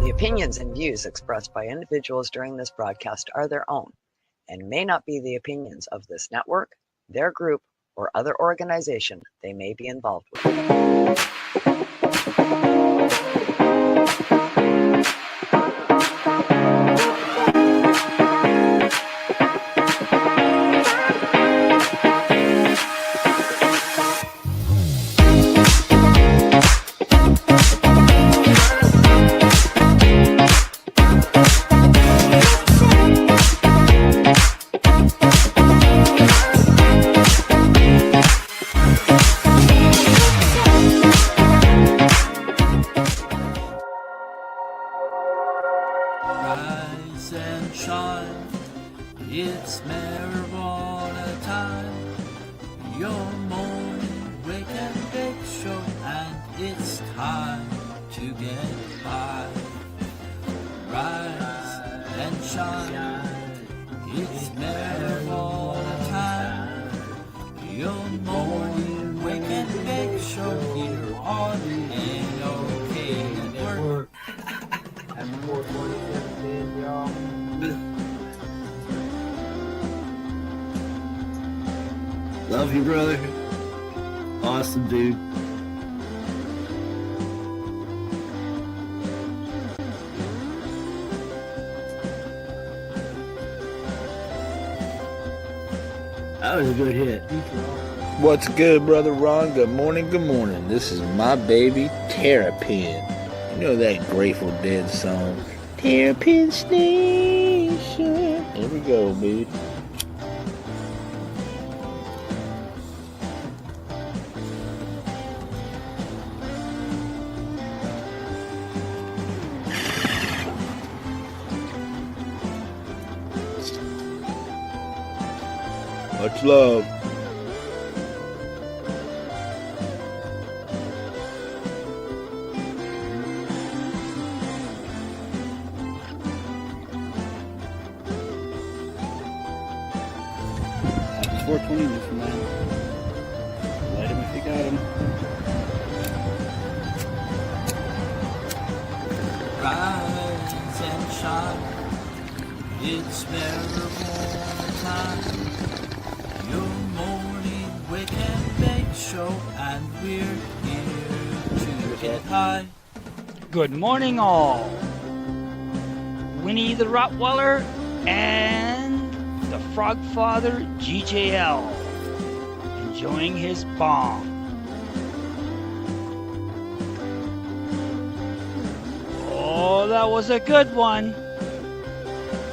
The opinions and views expressed by individuals during this broadcast are their own and may not be the opinions of this network, their group, or other organization they may be involved with. Rise and shine, it's marijuana time. Your morning wake and bake show, and it's time to get high. Rise and shine, it's marijuana time. Your morning wake and bake show here on NOK Network. Happy 4/27, y'all. Love you, brother. Awesome, dude. That was a good hit. What's good, Brother Ron? Good morning, good morning. This is my baby, Terrapin. You know that Grateful Dead song, Terrapin Station. Here we go, dude. Much love. Happy 420 this man. Light him if you got him. Rise and shine, it's marijuana time. Your morning wake and bake show, and we're here to get high. Good morning, all. Winnie the Rottweiler and the Frog Father GJL enjoying his bomb. Oh, that was a good one.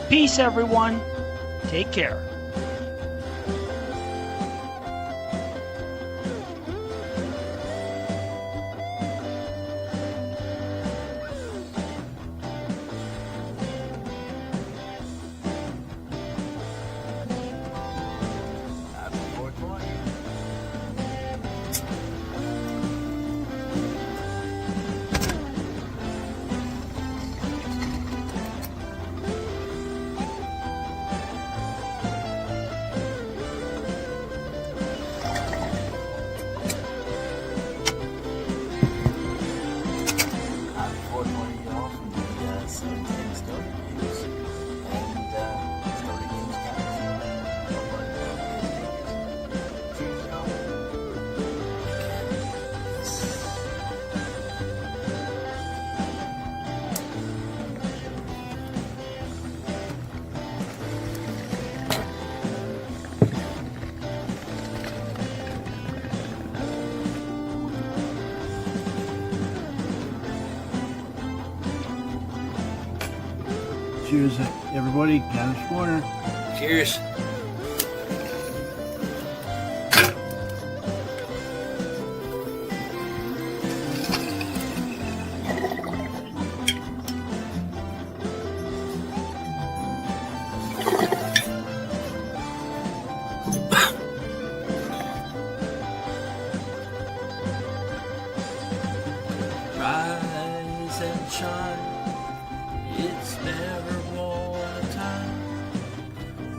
Peace, everyone. Take care. Happy 420. Happy 420, y'all, from the San Story Games and Story Games Cheers, y'all. Cheers, everybody. Gather Corner. Cheers. Rise and shine, it's marijuana time.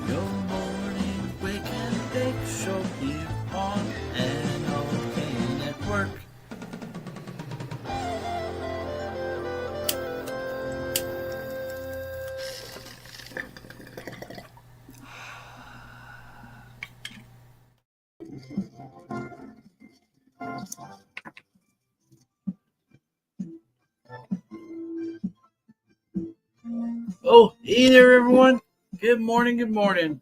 Your morning wake and bake show here on NOK Network. Oh, hey there, everyone. Good morning. Good morning.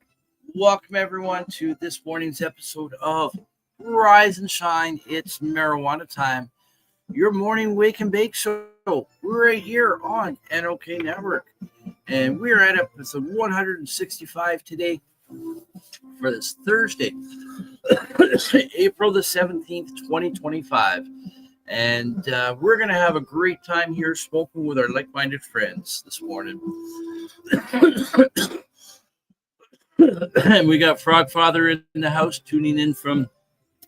Welcome, everyone, to this morning's episode of Rise and Shine. It's marijuana time. Your morning wake and bake show. We're right here on NOK Network. And we're at episode 165 today for this Thursday, April the 17th, 2025. And we're going to have a great time here smoking with our like-minded friends this morning. And we got Frogfather in the house tuning in from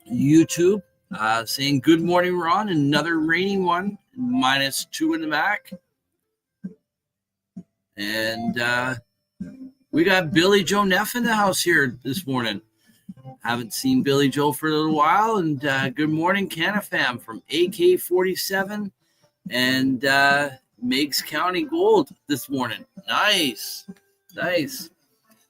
YouTube, saying good morning, Ron. Another rainy one, -2 in the Mac. And we got Billy Joe Neff in the house here this morning. Haven't seen Billy Joe for a little while. And good morning, Canafam from AK-47 and Meigs County Gold this morning. Nice.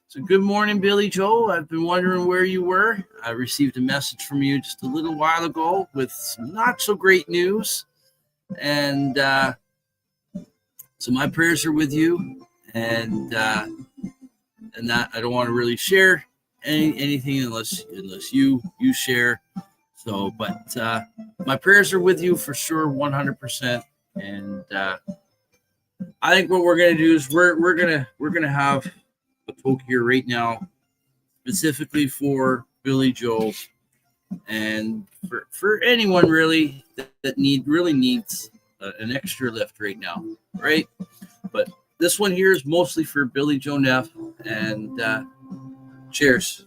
So good morning, Billy Joe. I've been wondering where you were. I received a message from you just a little while ago with some not so great news. And so my prayers are with you. And that I don't want to really share anything unless you share. So, but my prayers are with you for sure, 100%. And I think what we're gonna do is we're gonna have a talk here right now, specifically for Billy Joe and for anyone really that needs an extra lift right now, right? But this one here is mostly for Billy Joe Neff. And cheers.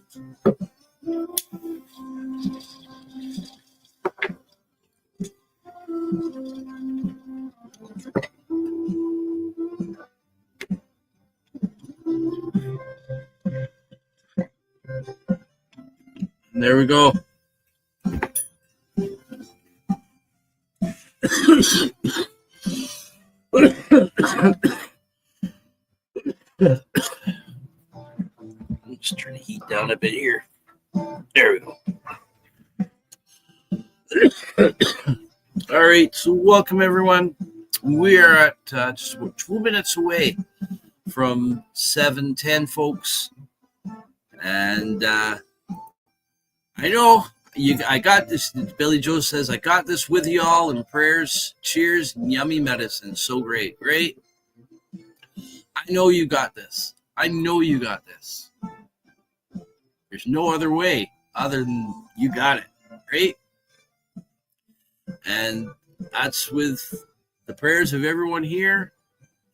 And there we go. I'm just trying to heat down a bit here. There we go. All right, so welcome everyone. We are at just 2 minutes away from 7:10, folks. And I know I got this. Billy Joe says, I got this with y'all in prayers, cheers, and yummy medicine. So great, right? I know you got this. There's no other way other than you got it, right? And that's with the prayers of everyone here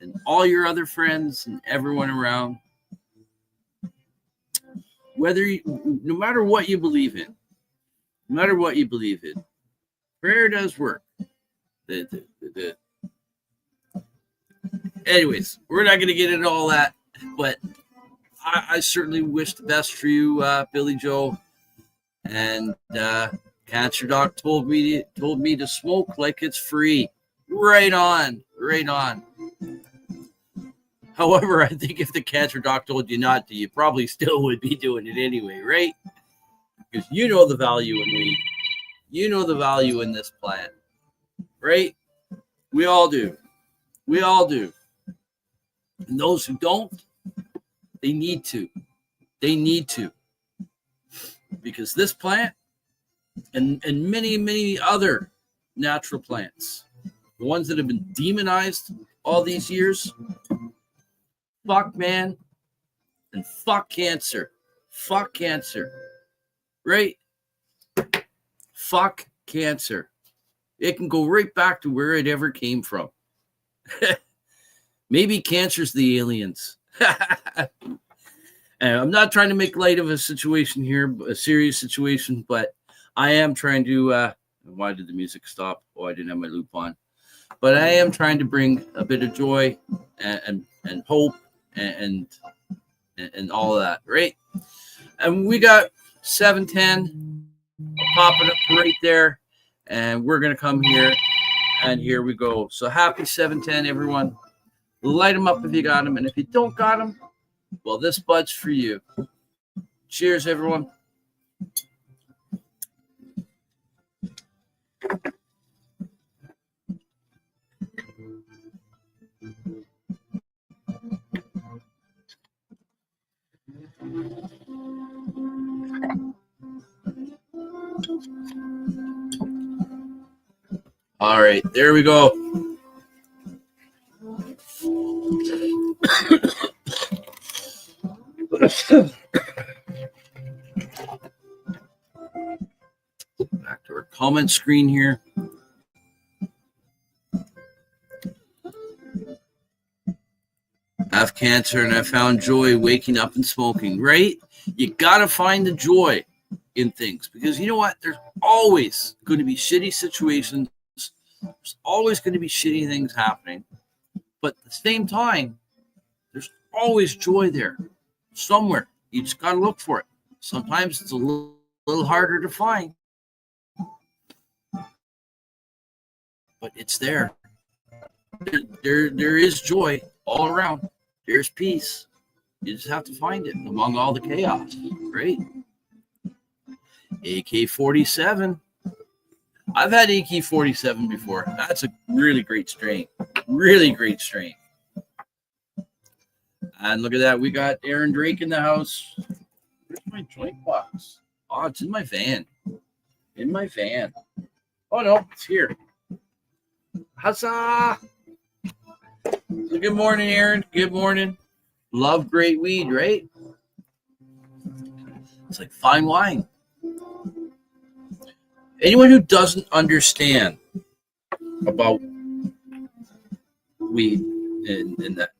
and all your other friends and everyone around. No matter what you believe in, prayer does work. Anyways, we're not going to get into all that, but I certainly wish the best for you, Billy Joe. And Cancer Doc told me to smoke like it's free. Right on. However, I think if the Cancer Doc told you not to, you probably still would be doing it anyway, right? Because you know the value in weed. You know the value in this plant, right? We all do. And those who don't, they need to. Because this plant and many, many other natural plants, the ones that have been demonized all these years, fuck man, and fuck cancer. Right? Fuck cancer. It can go right back to where it ever came from. Maybe cancer's the aliens. And I'm not trying to make light of a situation here, a serious situation, but I am trying to, why did the music stop? Oh, I didn't have my loop on. But I am trying to bring a bit of joy and hope and all of that, right? And we got 7:10 popping up right there, and we're going to come here, and here we go. So happy 7:10, everyone. Light them up if you got them, and if you don't got them, well, this bud's for you. Cheers, everyone. All right, there we go. Back to our comment screen here. I have cancer and I found joy waking up and smoking, right? You got to find the joy in things because you know what? There's always going to be shitty situations. There's always going to be shitty things happening. But at the same time, there's always joy there somewhere. You just got to look for it. Sometimes it's a little harder to find, but it's there. There is joy all around. There's peace. You just have to find it among all the chaos, right? AK-47. I've had AK-47 before. That's a really great strain. Really great strain. And look at that. We got Aaron Drake in the house. Where's my joint box? Oh, it's in my van. In my van. Oh, no. It's here. Huzzah! So good morning, Aaron. Good morning. Love great weed, right? It's like fine wine. Anyone who doesn't understand about weed and that,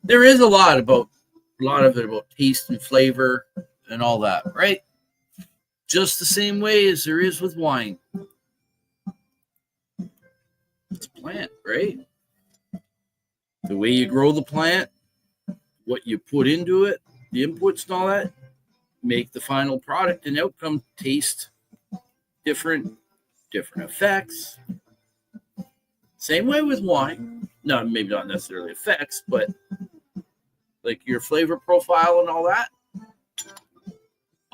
there is a lot of it about taste and flavor and all that, right? Just the same way as there is with wine. It's a plant, right? The way you grow the plant, what you put into it, the inputs and all that, make the final product and outcome taste different effects. Same way with wine. No, maybe not necessarily effects, but like your flavor profile and all that.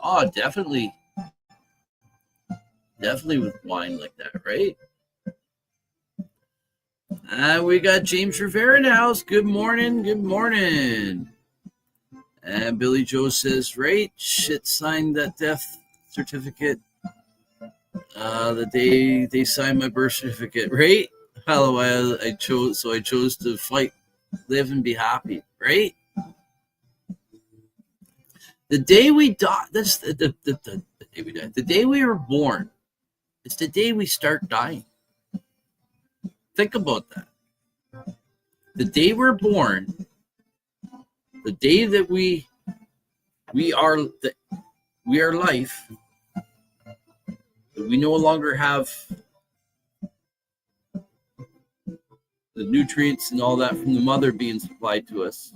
Oh, definitely with wine like that, right? And we got James Rivera in the house. Good morning. Good morning. And Billy Joe says, right, shit, signed that death certificate the day they signed my birth certificate, right? Hello, I chose to fight, live, and be happy, right? The day we die, that's the day we die. The day we were born, it's the day we start dying. Think about that. The day we're born, the day that we are life, that we no longer have the nutrients and all that from the mother being supplied to us.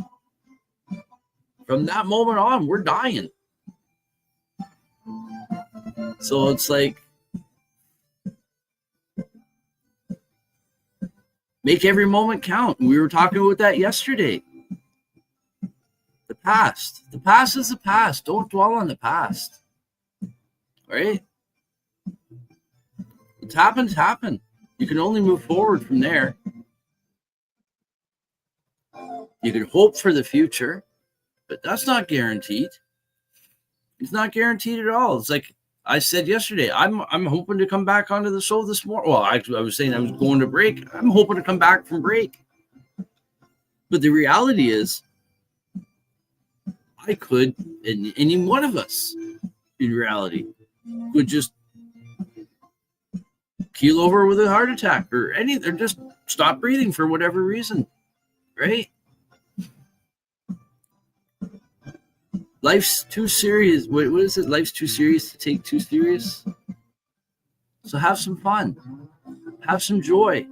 From that moment on, we're dying. So it's like, make every moment count. We were talking about that yesterday. The past. The past is the past. Don't dwell on the past. Right? What's happened's happened. You can only move forward from there. You can hope for the future, but that's not guaranteed. It's not guaranteed at all. It's like I said yesterday, I'm hoping to come back onto the show this morning. Well, I was saying I was going to break. I'm hoping to come back from break. But the reality is, I could, and any one of us, in reality, could just keel over with a heart attack or just stop breathing for whatever reason, right? Life's too serious. What is it? Life's too serious to take too serious. So have some fun. Have some joy.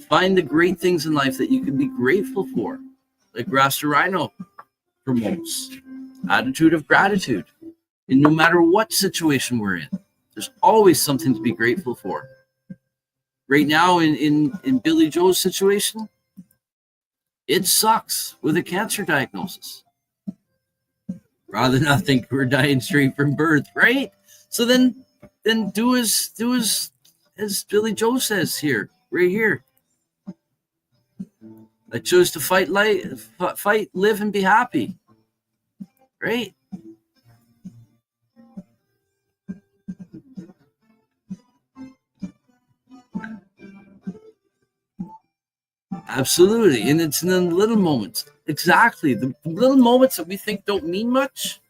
Find the great things in life that you can be grateful for. Like Rasta Rhino promotes. Attitude of gratitude. And no matter what situation we're in, there's always something to be grateful for. Right now in Billy Joe's situation, it sucks with a cancer diagnosis. Rather not think we're dying straight from birth, right? So then do as Billy Joe says here, right here. I chose to fight, live, and be happy, right? Absolutely. And it's in the little moments. Exactly. The little moments that we think don't mean much.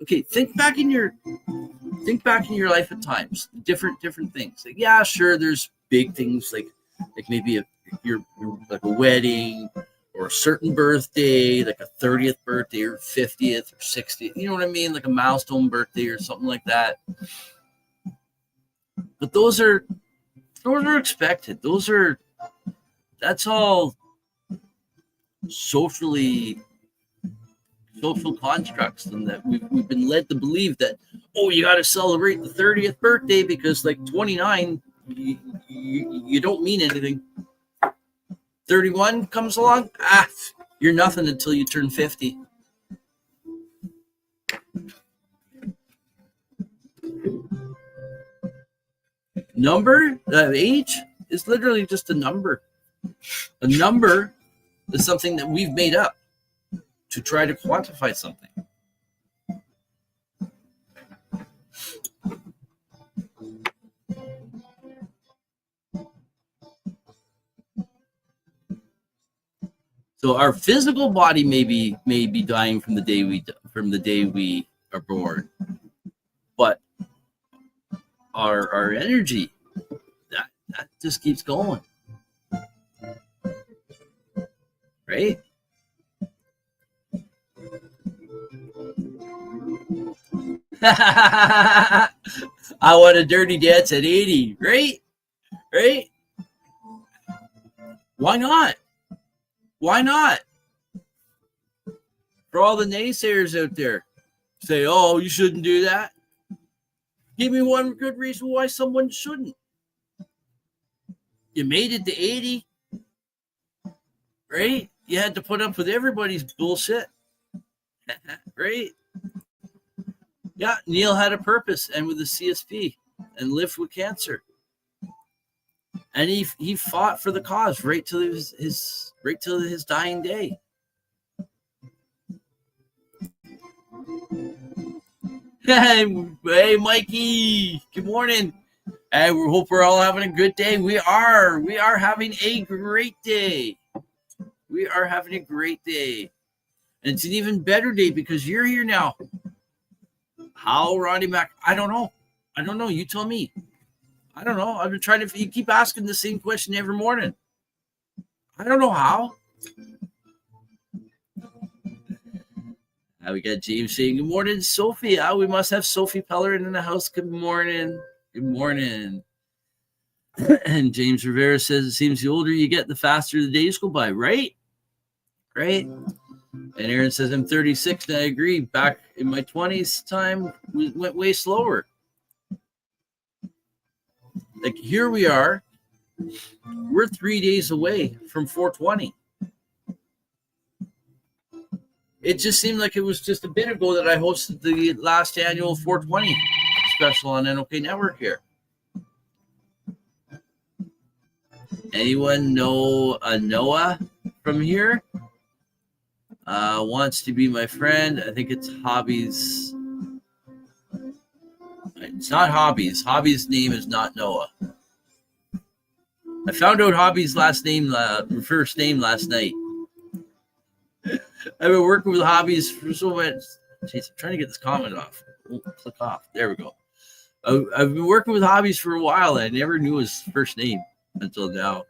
Okay, think back in your life at times. Different things. Like, yeah, sure, there's big things like maybe your like a wedding or a certain birthday, like a 30th birthday or 50th or 60th. You know what I mean? Like a milestone birthday or something like that. But those are expected. That's all social constructs, and that we've been led to believe that, oh, you got to celebrate the 30th birthday because like 29 you don't mean anything. 31 comes along, you're nothing until you turn 50. Number, age is literally just a number. A number is something that we've made up to try to quantify something. So our physical body may be dying from the day we are born, but our energy that just keeps going, right? I want a dirty dance at 80, right? Right? Why not? Why not? For all the naysayers out there, say, oh, you shouldn't do that. Give me one good reason why someone shouldn't. You made it to 80, right? You had to put up with everybody's bullshit, right? Yeah, Neil had a purpose and with the CSP and lived with cancer. And he fought for the cause right till his dying day. Hey, Mikey. Good morning. And we hope we're all having a good day. We are having a great day. We are having a great day. And it's an even better day because you're here now. How, Ronnie Mac? I don't know. You tell me. I don't know. I've been trying to. You keep asking the same question every morning. I don't know how. We got James saying, good morning, Sophie. We must have Sophie Pellerin in the house. Good morning. Good morning. And James Rivera says, it seems the older you get, the faster the days go by. Right? Right? And Aaron says, I'm 36, and I agree. Back in my 20s time, we went way slower. Like, here we are. We're 3 days away from 420. It just seemed like it was just a bit ago that I hosted the last annual 420 special on NOK Network here. Anyone know a Noah from here? Wants to be my friend. I think it's Hobbies. It's not Hobbies. Hobbies' name is not Noah. I found out Hobbies' first name last night. I've been working with Hobbies for so much. Jeez, I'm trying to get this comment off. Click off. There we go. I've been working with Hobbies for a while. I never knew his first name until now.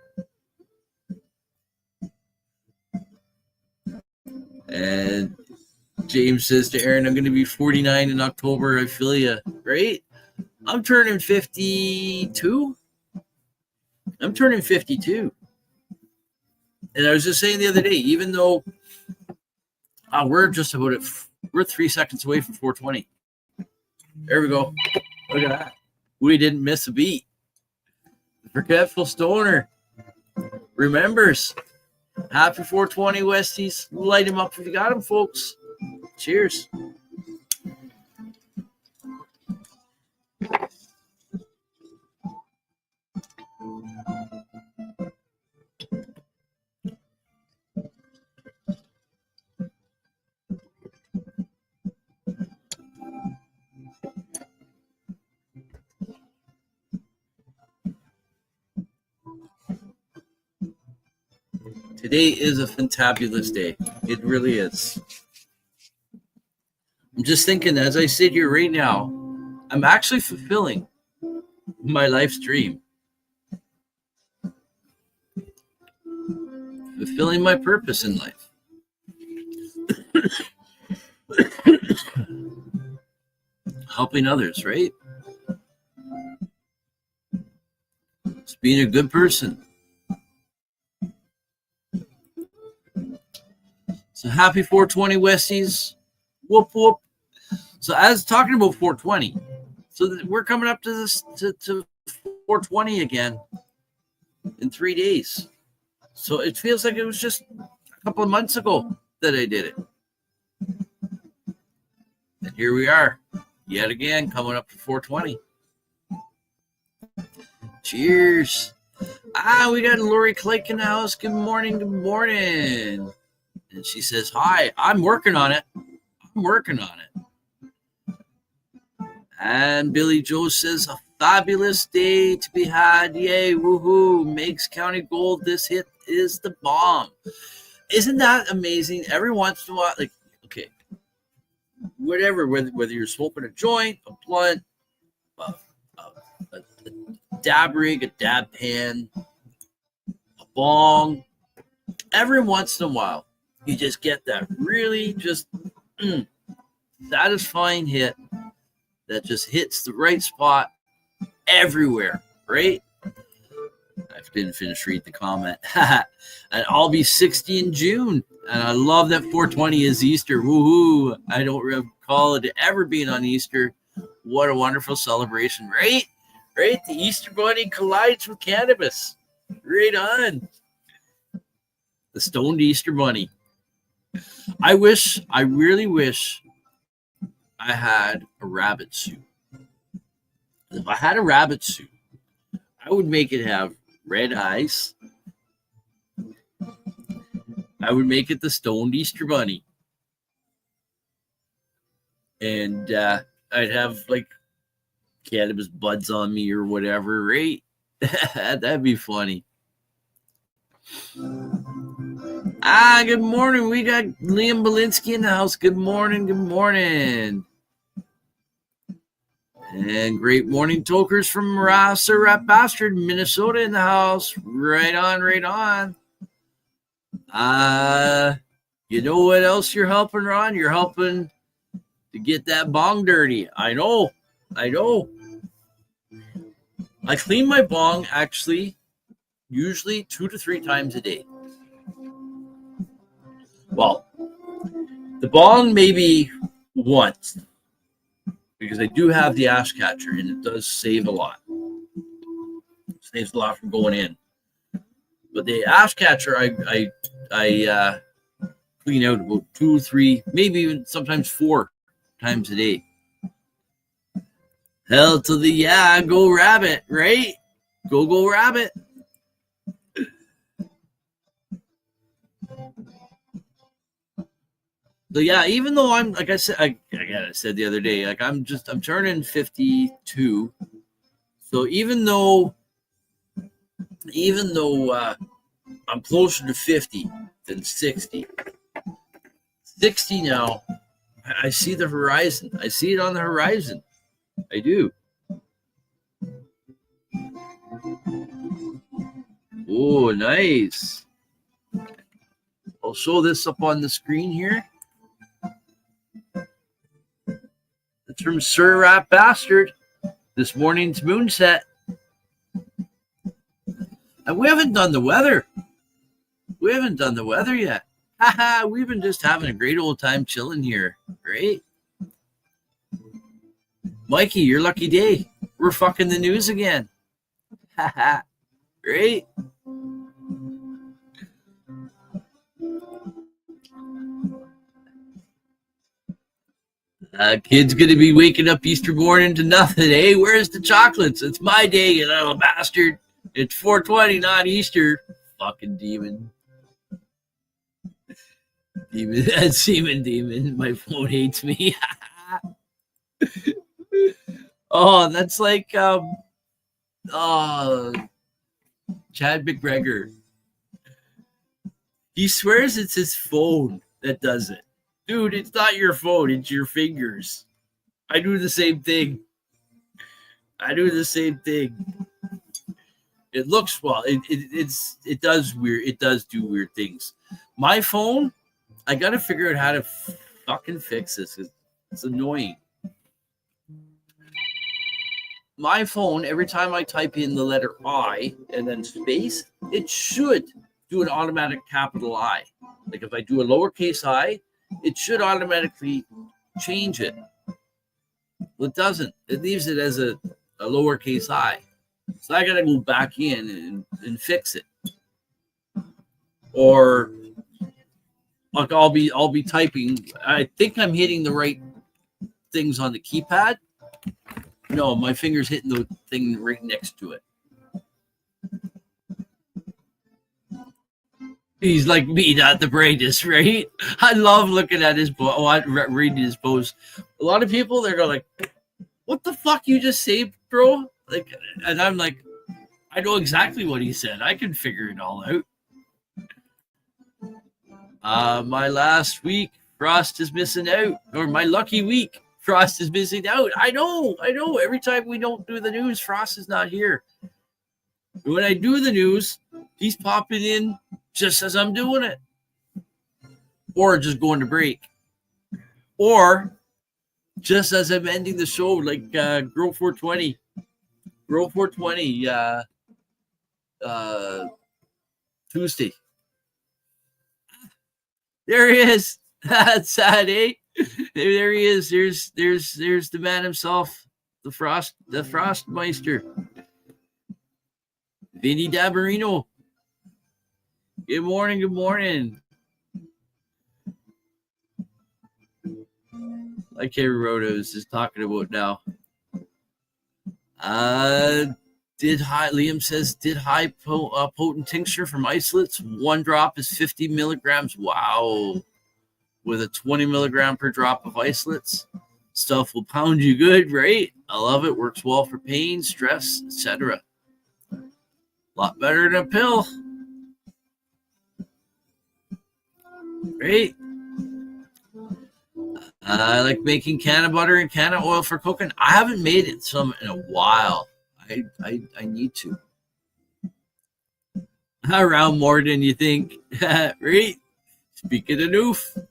And James says to Aaron, I'm going to be 49 in October. I feel you. Right? I'm turning 52. I'm turning 52. And I was just saying the other day, even though we're just about it, we're 3 seconds away from 420. There we go. Look at that. We didn't miss a beat. The Forgetful Stoner remembers. Happy 420, Westies. Light him up if you got him, folks. Cheers. Today is a fantabulous day. It really is. I'm just thinking as I sit here right now, I'm actually fulfilling my life's dream. Fulfilling my purpose in life. Helping others, right? It's being a good person. So happy 420 Westies. Whoop whoop. So as talking about 420, so we're coming up to this to 420 again in 3 days. So it feels like it was just a couple of months ago that I did it. And here we are, yet again, coming up to 420. Cheers. We got Lori Clake in the house. Good morning, good morning. And she says, hi, I'm working on it. I'm working on it. And Billy Joe says, a fabulous day to be had. Yay, woohoo. Makes County Gold. This hit is the bomb. Isn't that amazing? Every once in a while, like, okay, whatever, whether you're smoking a joint, a blunt, a dab rig, a dab pan, a bong, every once in a while, you just get that really just satisfying hit that just hits the right spot everywhere, right? I didn't finish reading the comment. And I'll be 60 in June. And I love that 420 is Easter. Woohoo. I don't recall it ever being on Easter. What a wonderful celebration, right? Right? The Easter Bunny collides with cannabis. Right on. The stoned Easter Bunny. I really wish I had a rabbit suit. If I had a rabbit suit, I would make it have red eyes. I would make it the stoned Easter Bunny. And I'd have like cannabis buds on me or whatever, right? That'd be funny. Good morning. We got Liam Belinsky in the house. Good morning. Good morning. And great morning, tokers from Sir Rat Bastard, Minnesota in the house. Right on, right on. You know what else you're helping, Ron? You're helping to get that bong dirty. I know. I clean my bong actually usually 2 to 3 times a day. Well, the bong maybe once, because I do have the ash catcher and it does save a lot. It saves a lot from going in. But the ash catcher, I clean out about 2 or 3, maybe even sometimes 4 times a day. Hell to the go rabbit, right? Go rabbit. So yeah, even though I'm, like I said, I said the other day, like I'm turning 52. So even though I'm closer to 50 than 60, 60 now, I see the horizon. I see it on the horizon. I do. Oh, nice. I'll show this up on the screen here. It's from Sir Rat Bastard. This morning's moonset. And we haven't done the weather. We haven't done the weather yet. Haha, we've been just having a great old time chilling here, right? Mikey, your lucky day. We're fucking the news again. Haha, right? Kid's gonna be waking up Easter morning to nothing, eh? Where's the chocolates? It's my day, you little bastard. It's 420, not Easter. Fucking demon. Demon. My phone hates me. Oh, that's like Chad McGregor. He swears it's his phone that does it. Dude, it's not your phone. It's your fingers. I do the same thing. It looks well. It does weird. It does do weird things. My phone, I got to figure out how to fucking fix this. It's annoying. My phone, every time I type in the letter I and then space, it should do an automatic capital I. Like if I do a lowercase I, it should automatically change it. Well, it doesn't. It leaves it as a lowercase I. So I got to go back in and fix it. Or like I'll be typing. I think I'm hitting the right things on the keypad. No, my finger's hitting the thing right next to it. He's like me, not the brightest, right? I love looking at his reading his post. A lot of people, they're going like, "What the fuck you just say, bro?" Like, and I'm like, I know exactly what he said. I can figure it all out. My last week, Frost is missing out, or my lucky week. Frost is missing out. I know. Every time we don't do the news, Frost is not here. When I do the news, he's popping in just as I'm doing it. Or just going to break. Or just as I'm ending the show, like Grow 420. Grow 420 Tuesday. There he is. That's sad, eh? There he is. There's the man himself, the Frostmeister, Vinny Dabarino. Good morning. Like Kerry Rhoda is just talking about now. Liam says, did high potent tincture from isolates. 1 drop is 50 milligrams. Wow. With a 20 milligram per drop of isolates. Stuff will pound you good, right? I love it. Works well for pain, stress, etc. A lot better than a pill. Right? I like making canna butter and canna oil for cooking. I haven't made it some in a while. I need to. Around more than you think. Right? Speaking of Noof.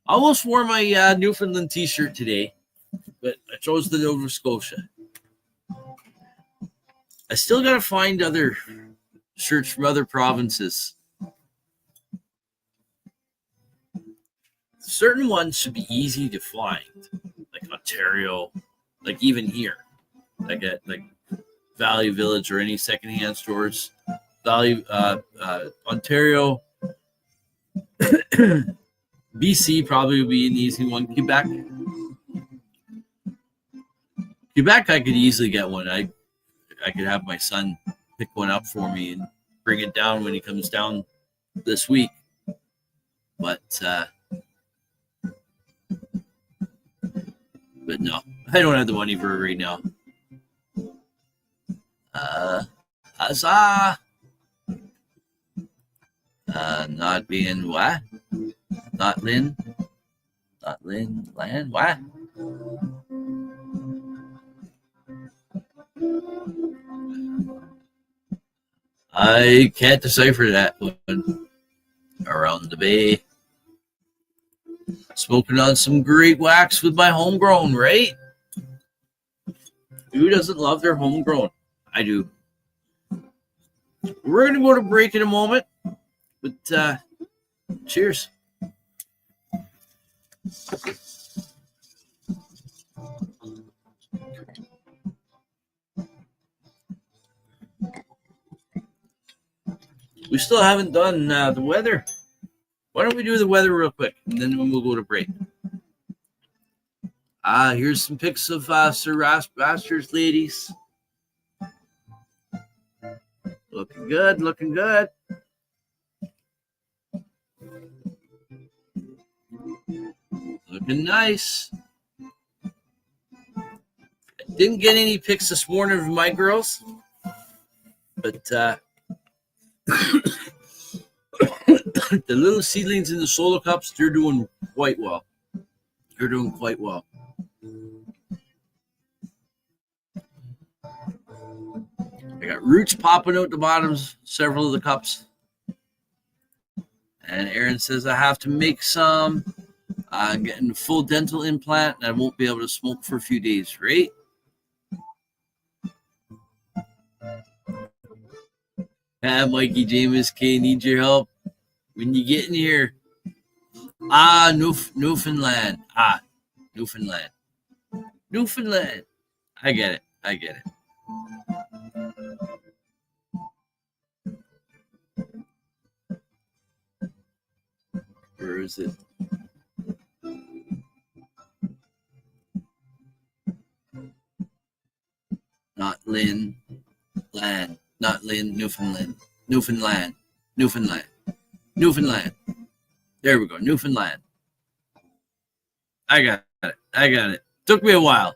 I almost wore my Newfoundland t-shirt today, but I chose the Nova Scotia. I still got to find other shirts from other provinces. Certain ones should be easy to find, like Ontario, like even here, like at Valley Village or any secondhand stores. Ontario. BC probably would be an easy one. Quebec, I could easily get one. I could have my son pick one up for me and bring it down when he comes down this week. But no, I don't have the money for it right now. Huzzah! Not being what? Not Lynn, Land, what? I can't decipher that one. Around the bay. Smoking on some great wax with my homegrown, right? Who doesn't love their homegrown? I do. We're going to go to break in a moment, but cheers. We still haven't done the weather. Why don't we do the weather real quick, and then we'll go to break. Here's some pics of Sir Rasbasters, ladies. Looking good, looking good. Looking nice. Didn't get any pics this morning of my girls, but The little seedlings in the solo cups, they're doing quite well. They're doing quite well. I got roots popping out the bottoms, several of the cups. And Aaron says I have to make some. I'm getting a full dental implant, and I won't be able to smoke for a few days, right? Mikey James K, need your help when you get in here. Newfoundland. Newfoundland. Newfoundland. I get it. Where is it? Not Lynn. Land. Not Lynn. Newfoundland. Newfoundland. There we go. Newfoundland. I got it. Took me a while.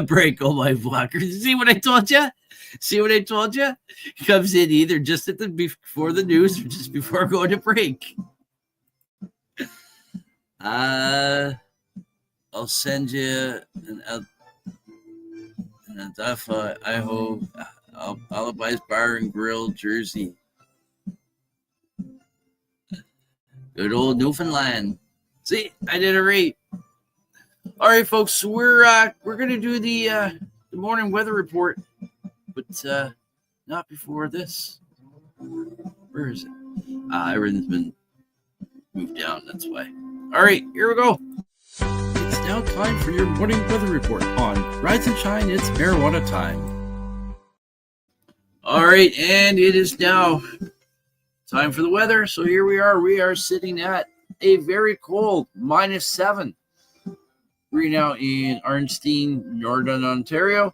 Break, oh my blockers. See what I told you? He comes in either just at before the news or just before going to break. I'll send you an Idaho Alibi's Bar and Grill jersey. Good old Newfoundland. See, I did it right. All right, folks. So we're gonna do the morning weather report, but not before this. Where is it? Everything's been moved down. That's why. All right, here we go. It's now time for your morning weather report on Rise and Shine. It's marijuana time. All right, and it is now time for the weather. So here we are. We are sitting at a very cold -7. We're now in Arnstein, Northern Ontario,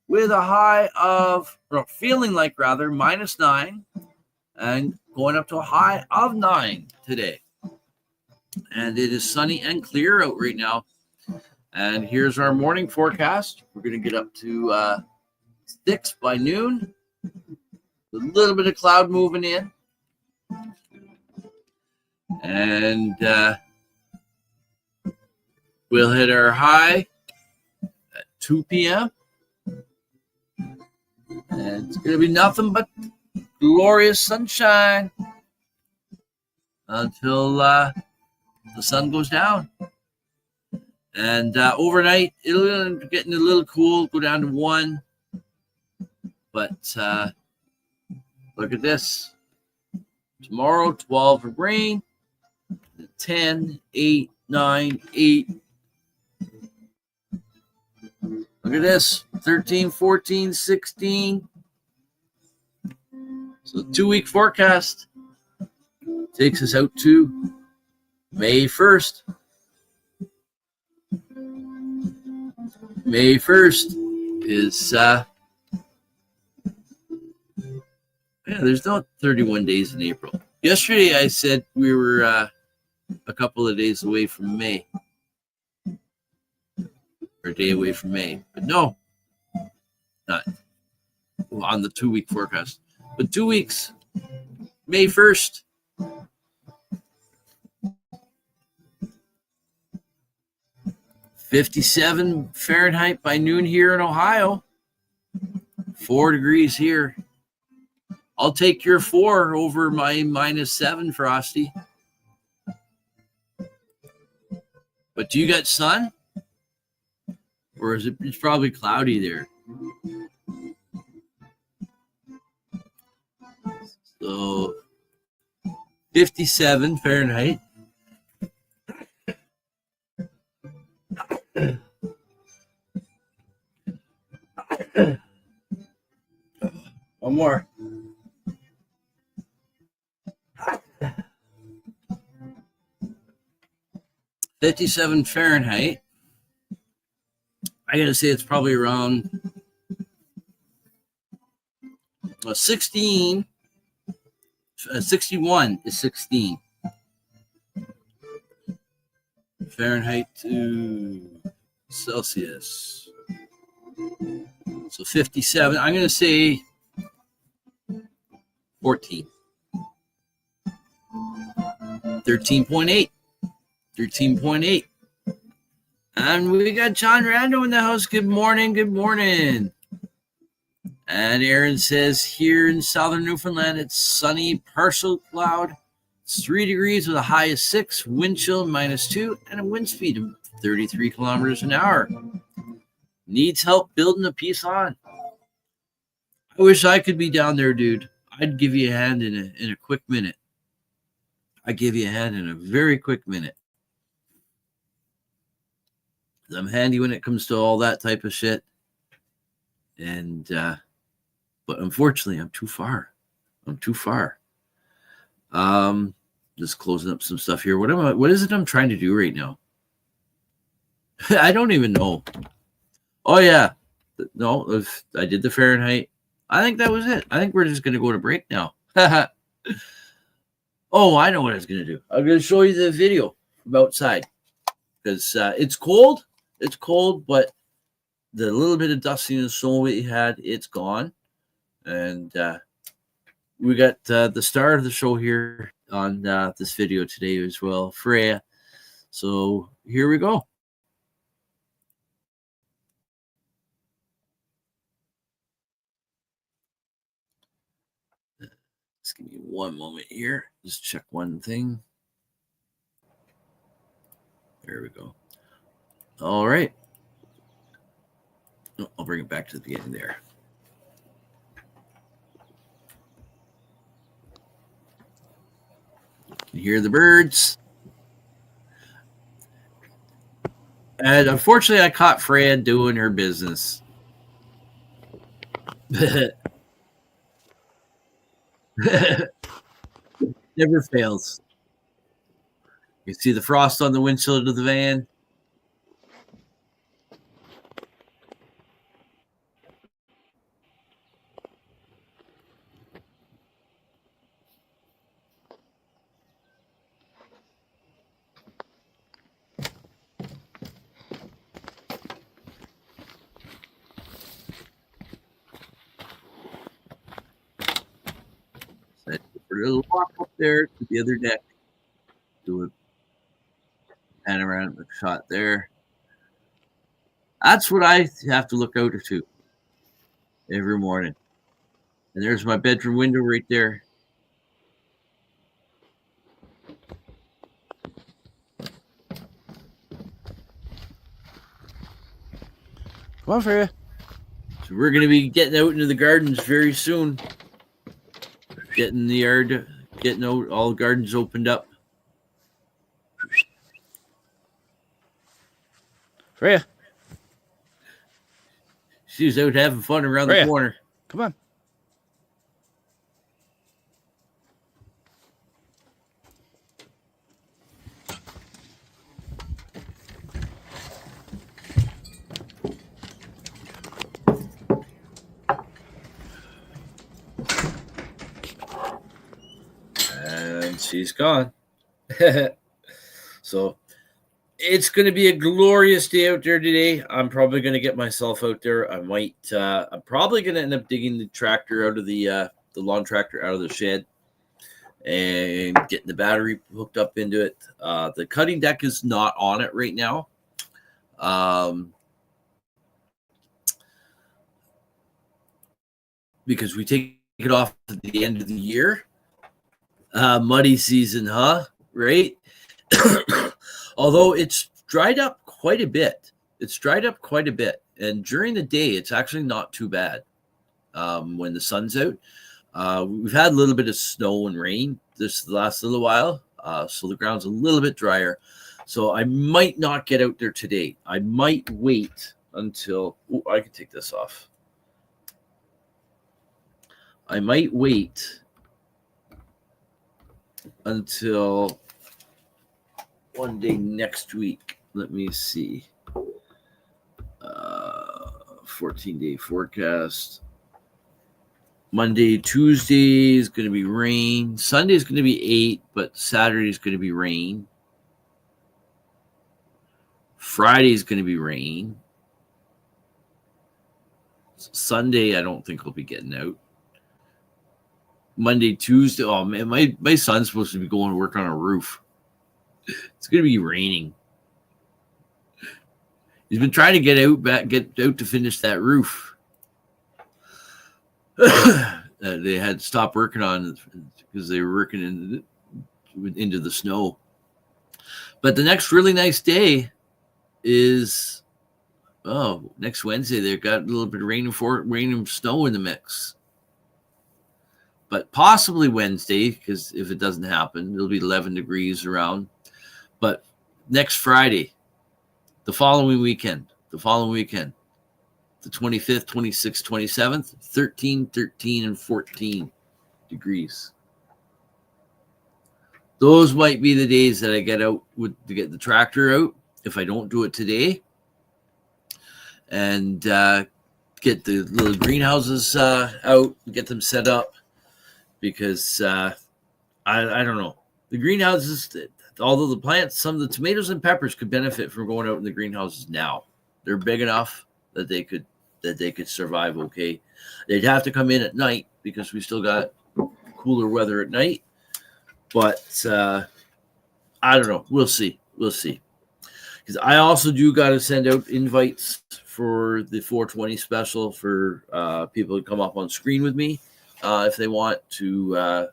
with a high of, feeling like rather, -9, and going up to a high of 9 today. And it is sunny and clear out right now. And here's our morning forecast. We're going to get up to 6 by noon. A little bit of cloud moving in. And we'll hit our high at 2 p.m. And it's going to be nothing but glorious sunshine until the sun goes down. And overnight, it'll get a little cool, go down to 1. But look at this. Tomorrow, 12 of rain, 10, 8, 9, 8. Look at this, 13, 14, 16. So the 2-week forecast takes us out to May 1st. May 1st is, there's no 31 days in April. Yesterday I said we were a couple of days away from May. Or a day away from May. But no, not on the 2-week forecast. But 2 weeks, May 1st. '57 Fahrenheit by noon here in Ohio. 4 degrees here. I'll take your 4 over my -7, Frosty. But do you got sun? Or is it's probably cloudy there? So 57 Fahrenheit. One more. '57 Fahrenheit. I gotta say it's probably around 16. 61 is 16 Fahrenheit to Celsius. So 57. I'm gonna say 14. 13.8. 13.8. And we got John Rando in the house. Good morning. Good morning. And Aaron says here in southern Newfoundland, it's sunny, partial cloud. It's 3 degrees with a high of 6, wind chill -2, and a wind speed of 33 kilometers an hour. Needs help building a piece on. I wish I could be down there, dude. I'd give you a hand in a quick minute. I'd give you a hand in a very quick minute. I'm handy when it comes to all that type of shit. And, but unfortunately, I'm too far. Just closing up some stuff here. What is it I'm trying to do right now? I don't even know. Oh, yeah. No, I did the Fahrenheit. I think that was it. I think we're just going to go to break now. Oh, I know what I was going to do. I'm going to show you the video from outside. Because it's cold. It's cold, but the little bit of dusting and snow we had, it's gone. And we got the star of the show here on this video today as well, Freya. So here we go. Just give me one moment here. Just check one thing. There we go. All right. I'll bring it back to the beginning there. You can hear the birds. And unfortunately, I caught Fran doing her business. Never fails. You see the frost on the windshield of the van. For a little walk up there to the other deck. Do a panoramic shot there. That's what I have to look out to every morning. And there's my bedroom window right there. Come on, Freya. So we're going to be getting out into the gardens very soon. Getting the yard, getting out, all the gardens opened up. Freya. She was out having fun around Freya. the corner. Come on. And she's gone. So it's going to be a glorious day out there today. I'm probably going to get myself out there. I'm probably going to end up digging the tractor out of the lawn tractor out of the shed and getting the battery hooked up into it. The cutting deck is not on it right now. Because we take it off at the end of the year. Muddy season, huh? Right? Although it's dried up quite a bit. And during the day, it's actually not too bad when the sun's out. We've had a little bit of snow and rain this last little while, so the ground's a little bit drier. So I might not get out there today. I might wait until... I can take this off. I might wait until one day next week. Let me see. 14-day forecast. Monday, Tuesday is going to be rain. Sunday is going to be 8, but Saturday is going to be rain. Friday is going to be rain. Sunday, I don't think we'll be getting out. Monday, Tuesday. Oh man, my son's supposed to be going to work on a roof. It's going to be raining. He's been trying to get out to finish that roof. They had to stop working on it because they were working into the snow. But the next really nice day is next Wednesday. They've got a little bit of rain and snow in the mix. But possibly Wednesday, because if it doesn't happen, it'll be 11 degrees around. But next Friday, the following weekend, the 25th, 26th, 27th, 13, 13, and 14 degrees. Those might be the days that I get out to get the tractor out if I don't do it today. And get the little greenhouses out, get them set up. Because I don't know. The greenhouses, although the plants, some of the tomatoes and peppers could benefit from going out in the greenhouses now. They're big enough that they could survive okay. They'd have to come in at night because we still got cooler weather at night. But I don't know. We'll see. Because I also do got to send out invites for the 420 special for people to come up on screen with me if they want to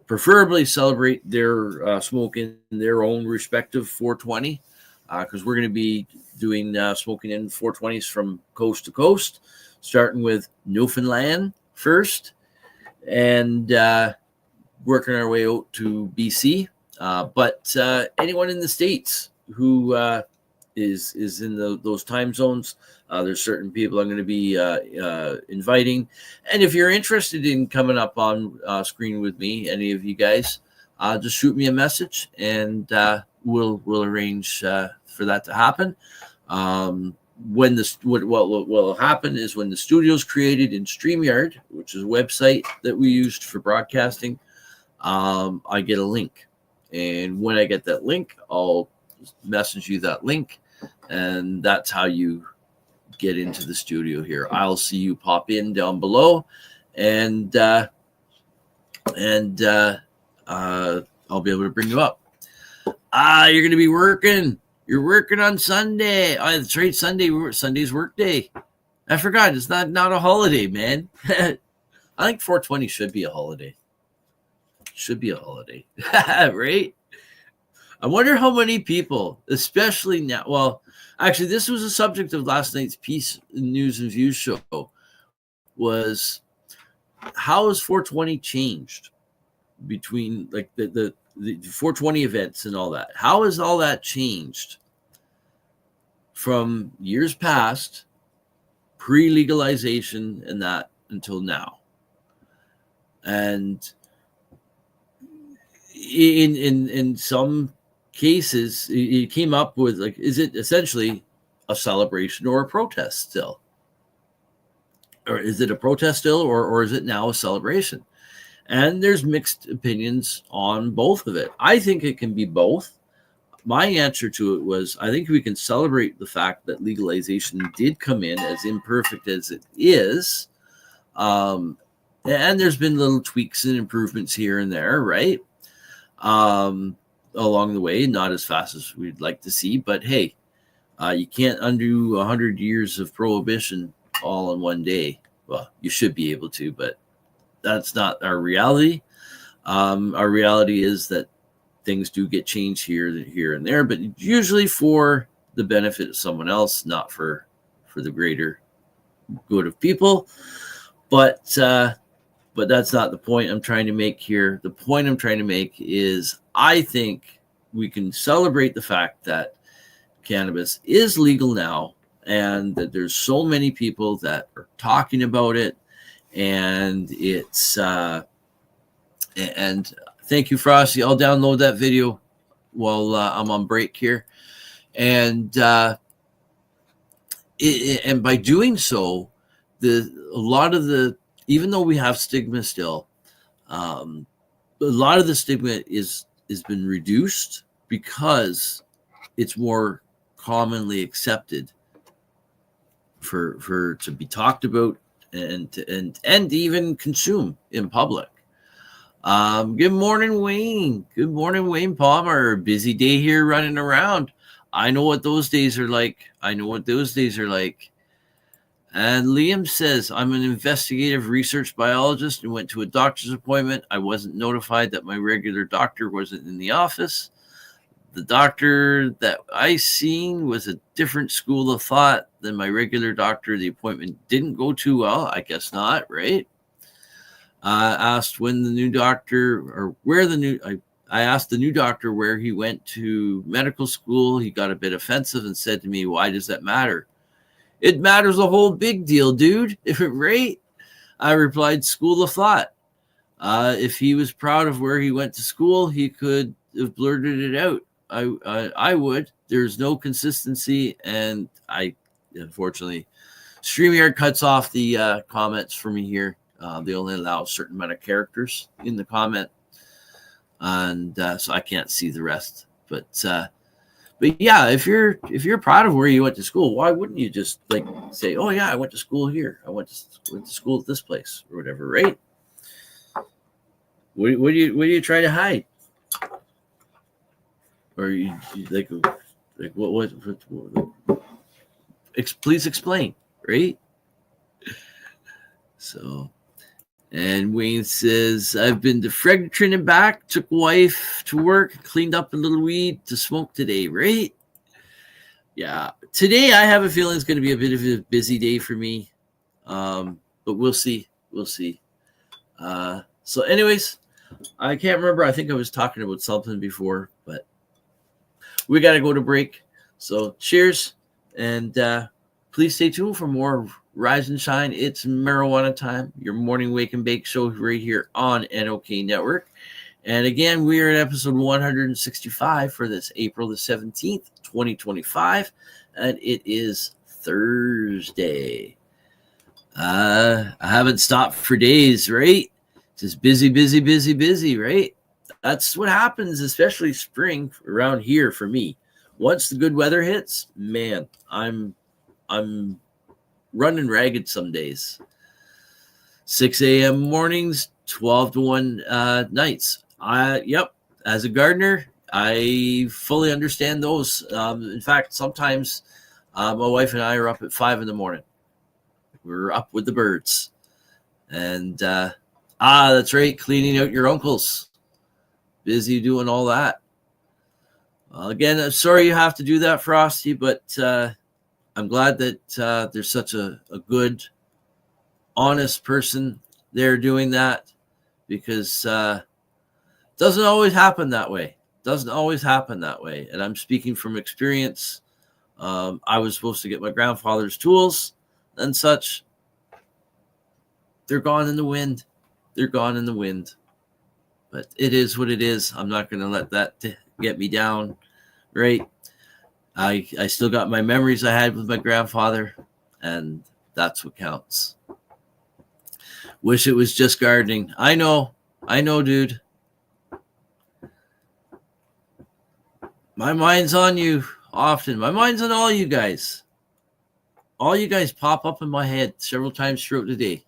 preferably celebrate their smoke in their own respective 420. Because we're going to be doing smoking in 420s from coast to coast, starting with Newfoundland first and working our way out to BC. But anyone in the States who is in those time zones, there's certain people I'm going to be inviting. And if you're interested in coming up on screen with me, any of you guys, just shoot me a message and we'll arrange for that to happen. When what will happen is when the studio's created in StreamYard, which is a website that we used for broadcasting, I get a link. And when I get that link, I'll message you that link. And that's how you get into the studio here. I'll see you pop in down below, and I'll be able to bring you up. You're going to be working. You're working on Sunday. That's right, Sunday's work day. I forgot. It's not a holiday, man. I think 420 should be a holiday. Right? I wonder how many people, especially now. Well, actually, this was a subject of last night's Peace News and Views show. Was how has 420 changed between like the 420 events and all that? How has all that changed from years past, pre-legalization and that until now? And in some cases, it came up with like, is it essentially a celebration or a protest still? Or is it a protest still, or is it now a celebration? And there's mixed opinions on both of it. I think it can be both. My answer to it was, I think we can celebrate the fact that legalization did come in, as imperfect as it is. And there's been little tweaks and improvements here and there, right? Along the way, not as fast as we'd like to see, but hey, you can't undo 100 years of prohibition all in one day. Well, you should be able to, but that's not our reality. Our reality is that things do get changed here and there, but usually for the benefit of someone else, not for the greater good of people. But that's not the point I'm trying to make here. The point I'm trying to make is I think we can celebrate the fact that cannabis is legal now and that there's so many people that are talking about it. And it's and thank you, Frosty. I'll download that video while I'm on break here. And and by doing so, a lot of the, even though we have stigma still, a lot of the stigma has been reduced because it's more commonly accepted for to be talked about and even consume in public. Good morning, Wayne. Good morning, Wayne Palmer. Busy day here running around. I know what those days are like. And Liam says, I'm an investigative research biologist and went to a doctor's appointment. I wasn't notified that my regular doctor wasn't in the office. The doctor that I seen was a different school of thought than my regular doctor. The appointment didn't go too well. I guess not, right? Asked when the new doctor or where the new I asked the new doctor where he went to medical school. He got a bit offensive and said to me, why does that matter? It matters a whole big deal, dude. Right? I replied, school of thought. If he was proud of where he went to school, he could have blurted it out. I would. There's no consistency, and I unfortunately StreamYard cuts off the comments for me here. They only allow a certain amount of characters in the comment, and so I can't see the rest. But yeah, if you're proud of where you went to school, why wouldn't you just like say, "Oh yeah, I went to school here. I went to school at this place or whatever," right? What do you try to hide? Or you like what please explain, right? So. And Wayne says, I've been to Fredericton and back, took wife to work, cleaned up a little weed to smoke today, right? Yeah. Today, I have a feeling it's going to be a bit of a busy day for me. But we'll see. So anyways, I can't remember. I think I was talking about something before, but we got to go to break. So cheers. And please stay tuned for more Rise and Shine. It's marijuana time. Your morning wake and bake show right here on NOK Network. And again, we are at episode 165 for this April the 17th, 2025. And it is Thursday. I haven't stopped for days, right? Just busy, right? That's what happens, especially spring around here for me. Once the good weather hits, man, I'm running ragged some days. 6 a.m. mornings, 12 to 1 nights. Yep. As a gardener, I fully understand those. In fact, sometimes my wife and I are up at 5 in the morning. We're up with the birds. And that's right, cleaning out your uncles. Busy doing all that. Again, I'm sorry you have to do that, Frosty, but I'm glad that there's such a good, honest person there doing that, because it doesn't always happen that way. And I'm speaking from experience. I was supposed to get my grandfather's tools and such. They're gone in the wind. But it is what it is. I'm not going to let that get me down, right? I still got my memories I had with my grandfather, and that's what counts. Wish it was just gardening. I know, dude. My mind's on you often. My mind's on all you guys. All you guys pop up in my head several times throughout the day.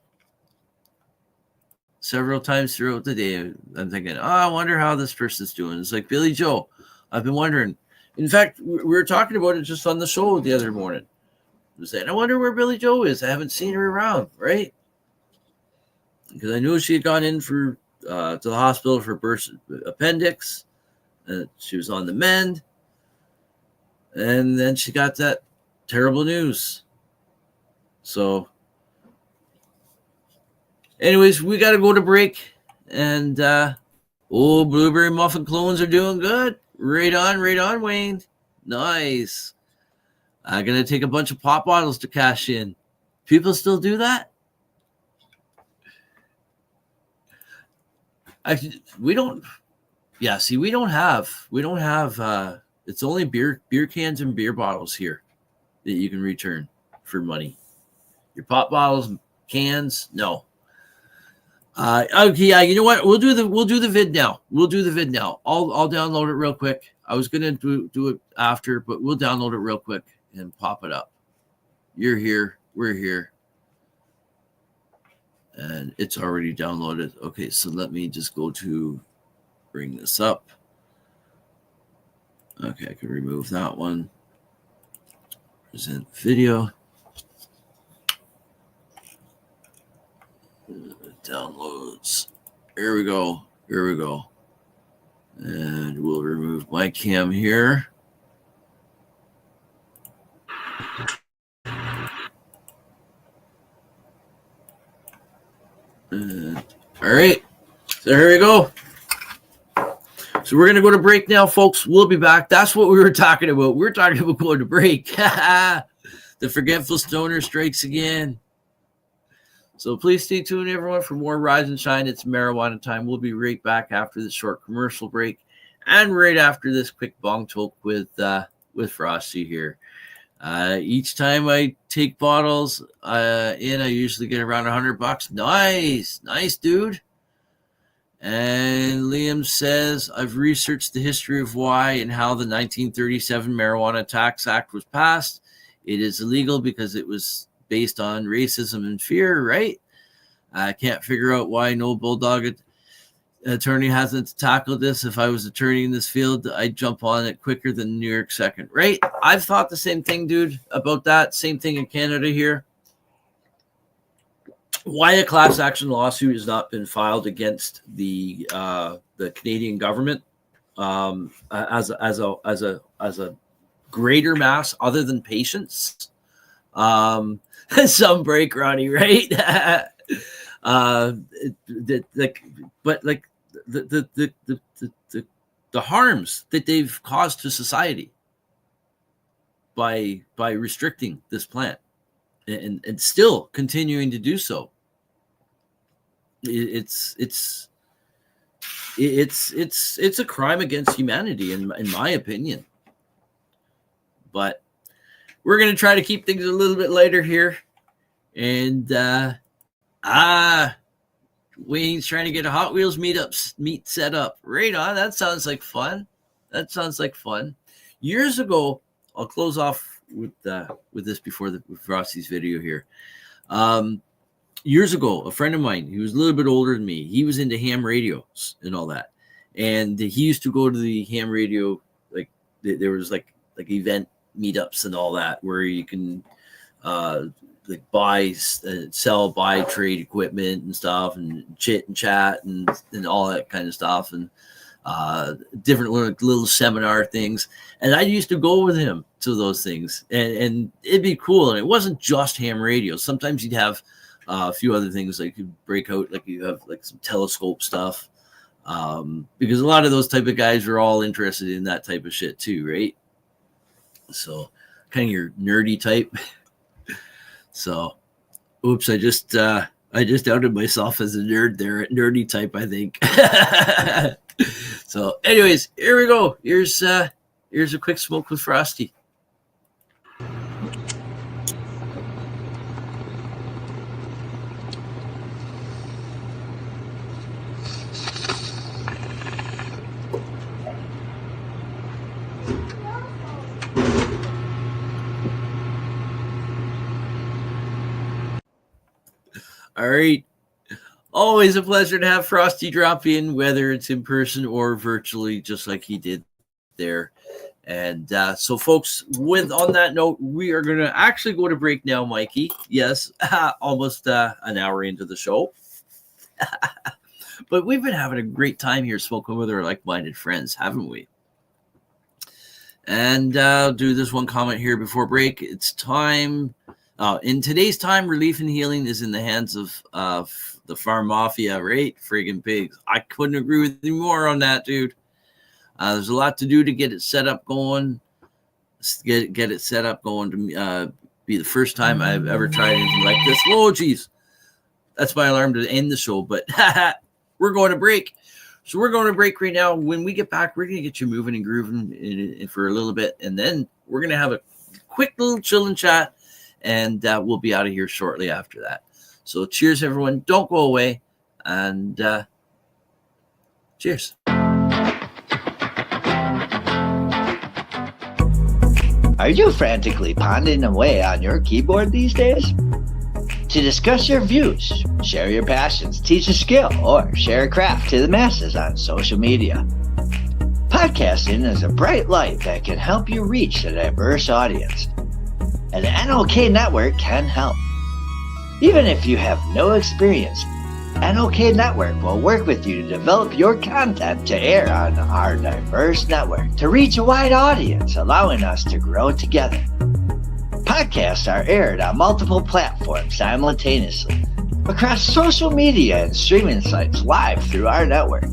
I'm thinking, I wonder how this person's doing. It's like, Billy Joe, I've been wondering. In fact, we were talking about it just on the show the other morning. I was saying, I wonder where Billy Joe is. I haven't seen her around, right? Because I knew she had gone in to the hospital for burst appendix. She was on the mend. And then she got that terrible news. So, anyways, we got to go to break. And, Blueberry Muffin clones are doing good. Right on, Wayne. Nice. I'm going to take a bunch of pop bottles to cash in. People still do that? We don't have, it's only beer cans and beer bottles here that you can return for money. Your pop bottles, cans, no. Okay, yeah, you know what? We'll do the vid now. I'll download it real quick. I was gonna do it after, but we'll download it real quick and pop it up. You're here, we're here. And it's already downloaded. Okay, so let me just go to bring this up. Okay, I can remove that one. Present video. Downloads. Here we go. Here we go. And we'll remove my cam here. All right, so here we go. So we're going to go to break now, folks. We'll be back. That's what we were talking about. We were talking about going to break. The forgetful stoner strikes again. So please stay tuned, everyone, for more Rise and Shine. It's marijuana time. We'll be right back after this short commercial break and right after this quick bong toke with Frosty here. Each time I take bottles I usually get around $100. Nice, dude. And Liam says, I've researched the history of why and how the 1937 Marijuana Tax Act was passed. It is illegal because it was based on racism and fear, right? I can't figure out why no bulldog attorney hasn't tackled this. If I was attorney in this field, I'd jump on it quicker than New York second, right? I've thought the same thing, dude, about that. Same thing in Canada here. Why a class action lawsuit has not been filed against the Canadian government as a greater mass other than patients. Some break, Ronnie, right? The harms that they've caused to society by restricting this plant and still continuing to do so. It's a crime against humanity in my opinion. But we're going to try to keep things a little bit lighter here. And Wayne's trying to get a Hot Wheels meet set up. Right on. That sounds like fun. Years ago, I'll close off with this before with Rossi's video here. Years ago, a friend of mine, he was a little bit older than me. He was into ham radios and all that. And he used to go to the ham radio, like there was like event meetups and all that, where you can buy, trade equipment and stuff, and chit and chat and all that kind of stuff, and different little seminar things. And I used to go with him to those things, and it'd be cool. And it wasn't just ham radio. Sometimes you'd have a few other things, like you break out, like you have like some telescope stuff, because a lot of those type of guys are all interested in that type of shit too, right? So kind of your nerdy type. So, oops, I just outed myself as a nerd there, nerdy type, I think. So, anyways, here we go. Here's a quick smoke with Frosty. All right. Always a pleasure to have Frosty drop in, whether it's in person or virtually, just like he did there. And so, folks, on that note, we are going to actually go to break now, Mikey. Yes, almost an hour into the show. But we've been having a great time here smoking with our like-minded friends, haven't we? And I'll do this one comment here before break. It's time. In today's time, relief and healing is in the hands of the farm mafia, right? Friggin' pigs. I couldn't agree with you more on that, dude. There's a lot to do to get it set up going. Get it set up going to be the first time I've ever tried anything like this. Oh, geez. That's my alarm to end the show, but we're going to break. So we're going to break right now. When we get back, we're going to get you moving and grooving for a little bit, and then we're going to have a quick little chilling chat. And we'll be out of here shortly after that. So cheers, everyone. Don't go away. And cheers. Are you frantically pounding away on your keyboard these days? to discuss your views, share your passions, teach a skill, or share a craft to the masses on social media. Podcasting is a bright light that can help you reach a diverse audience, and the NOK Network can help. Even if you have no experience, NOK Network will work with you to develop your content to air on our diverse network to reach a wide audience, allowing us to grow together. Podcasts are aired on multiple platforms simultaneously across social media and streaming sites live through our network.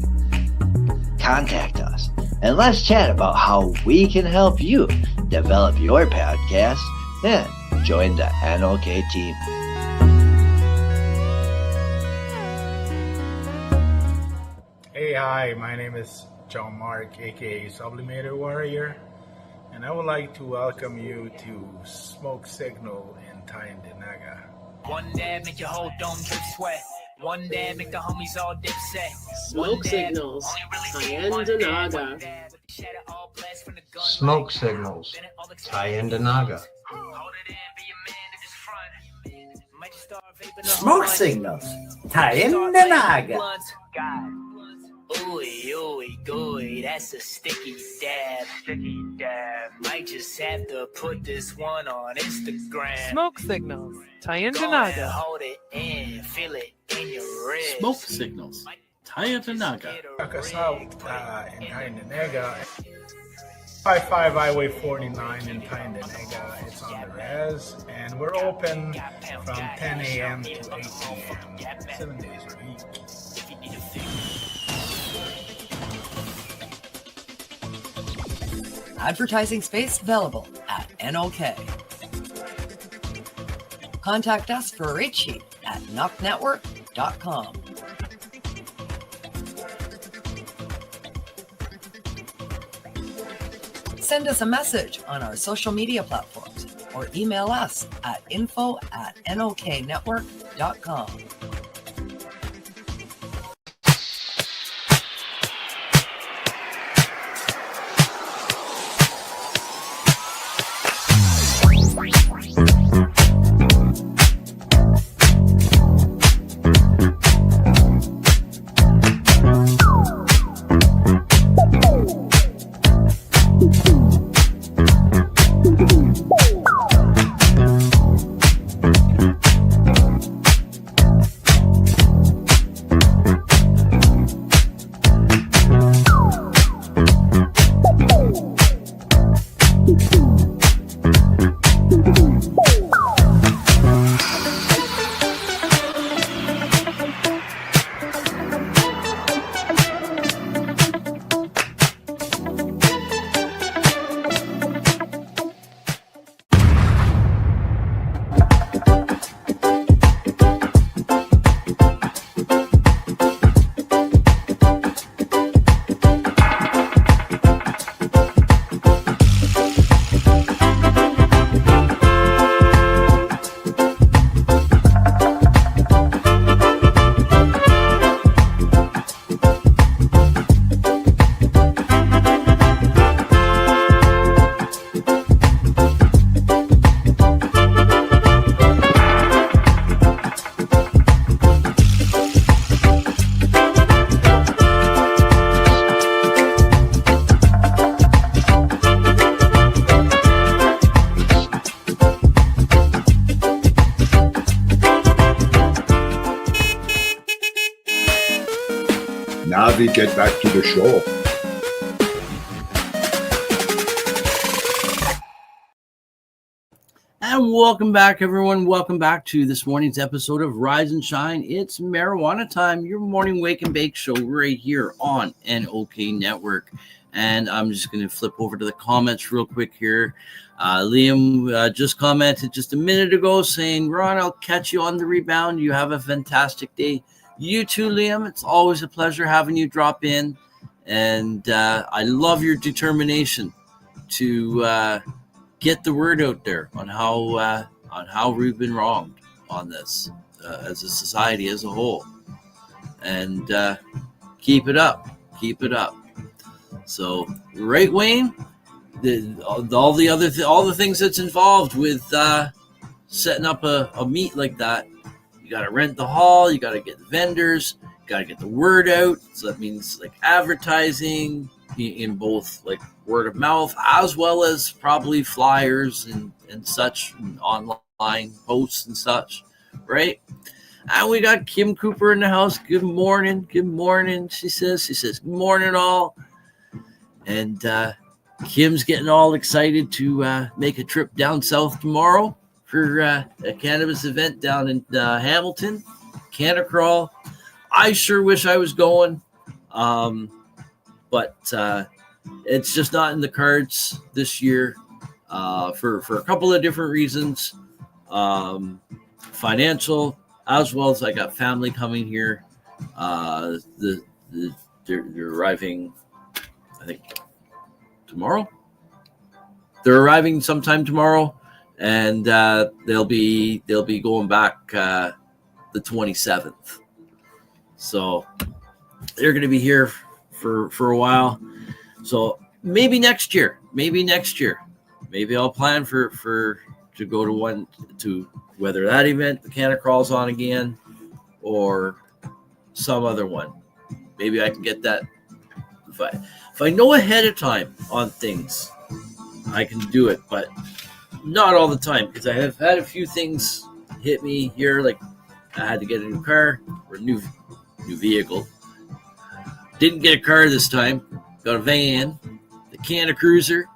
Contact us and let's chat about how we can help you develop your podcast and join the NOK team. Hey, hi, my name is John Mark, aka Sublimator Warrior, and I would like to welcome you to Smoke Signal in Tyndinaga. One dab make your whole dome drip sweat. One dab make the homies all dip set. Smoke Signals, Tyndinaga. Smoke Signals, Tyndinaga. Smoke Signals, Tyndinaga. Ooey, ooey, gooey, that's a sticky dab. Might just have to put this one on Instagram. Smoke Signals, Tyndinaga. Hold it in, feel it in your wrist. Smoke Signals, Tyndinaga. Check us out in Tyndinaga. 55 Highway 49 in Tyndinaga. It's on the res, and we're open from 10 a.m. to 8 p.m. 7 days a week. Advertising space available at NOK. Contact us for a rate sheet at NOKNetwork.com. Send us a message on our social media platforms or email us at info@NOKNetwork.com. Now we get back to the show. And welcome back, everyone. Welcome back to this morning's episode of Rise and Shine. It's Marijuana Time, your morning wake and bake show right here on NOK Network. And I'm just going to flip over to the comments real quick here. Liam just commented just a minute ago saying, Ron, I'll catch you on the rebound. You have a fantastic day. You too, Liam. It's always a pleasure having you drop in. And I love your determination to get the word out there on how we've been wronged on this as a society as a whole. And keep it up. Keep it up. So, right, Wayne? All the things that's involved with setting up a meet like that, got to rent the hall, you got to get the vendors, you got to get the word out. So that means like advertising in both like word of mouth as well as probably flyers and such, and online posts and such, right? And we got Kim Cooper in the house. Good morning. Good morning. She says, good morning all. And Kim's getting all excited to make a trip down south tomorrow for a cannabis event down in Hamilton, Canna Crawl. I sure wish I was going, but it's just not in the cards this year for a couple of different reasons, financial, as well as I got family coming here. They're arriving, I think, tomorrow. They're arriving sometime tomorrow, and they'll be going back the 27th. So they're going to be here for a while. So maybe next year. Maybe I'll plan to go to whether that event, the Canna Crawl's on again, or some other one. Maybe I can get that. If I know ahead of time on things, I can do it, but not all the time, because I have had a few things hit me here. Like I had to get a new car or a new vehicle. Didn't get a car this time. Got a van, the Canna Cruiser,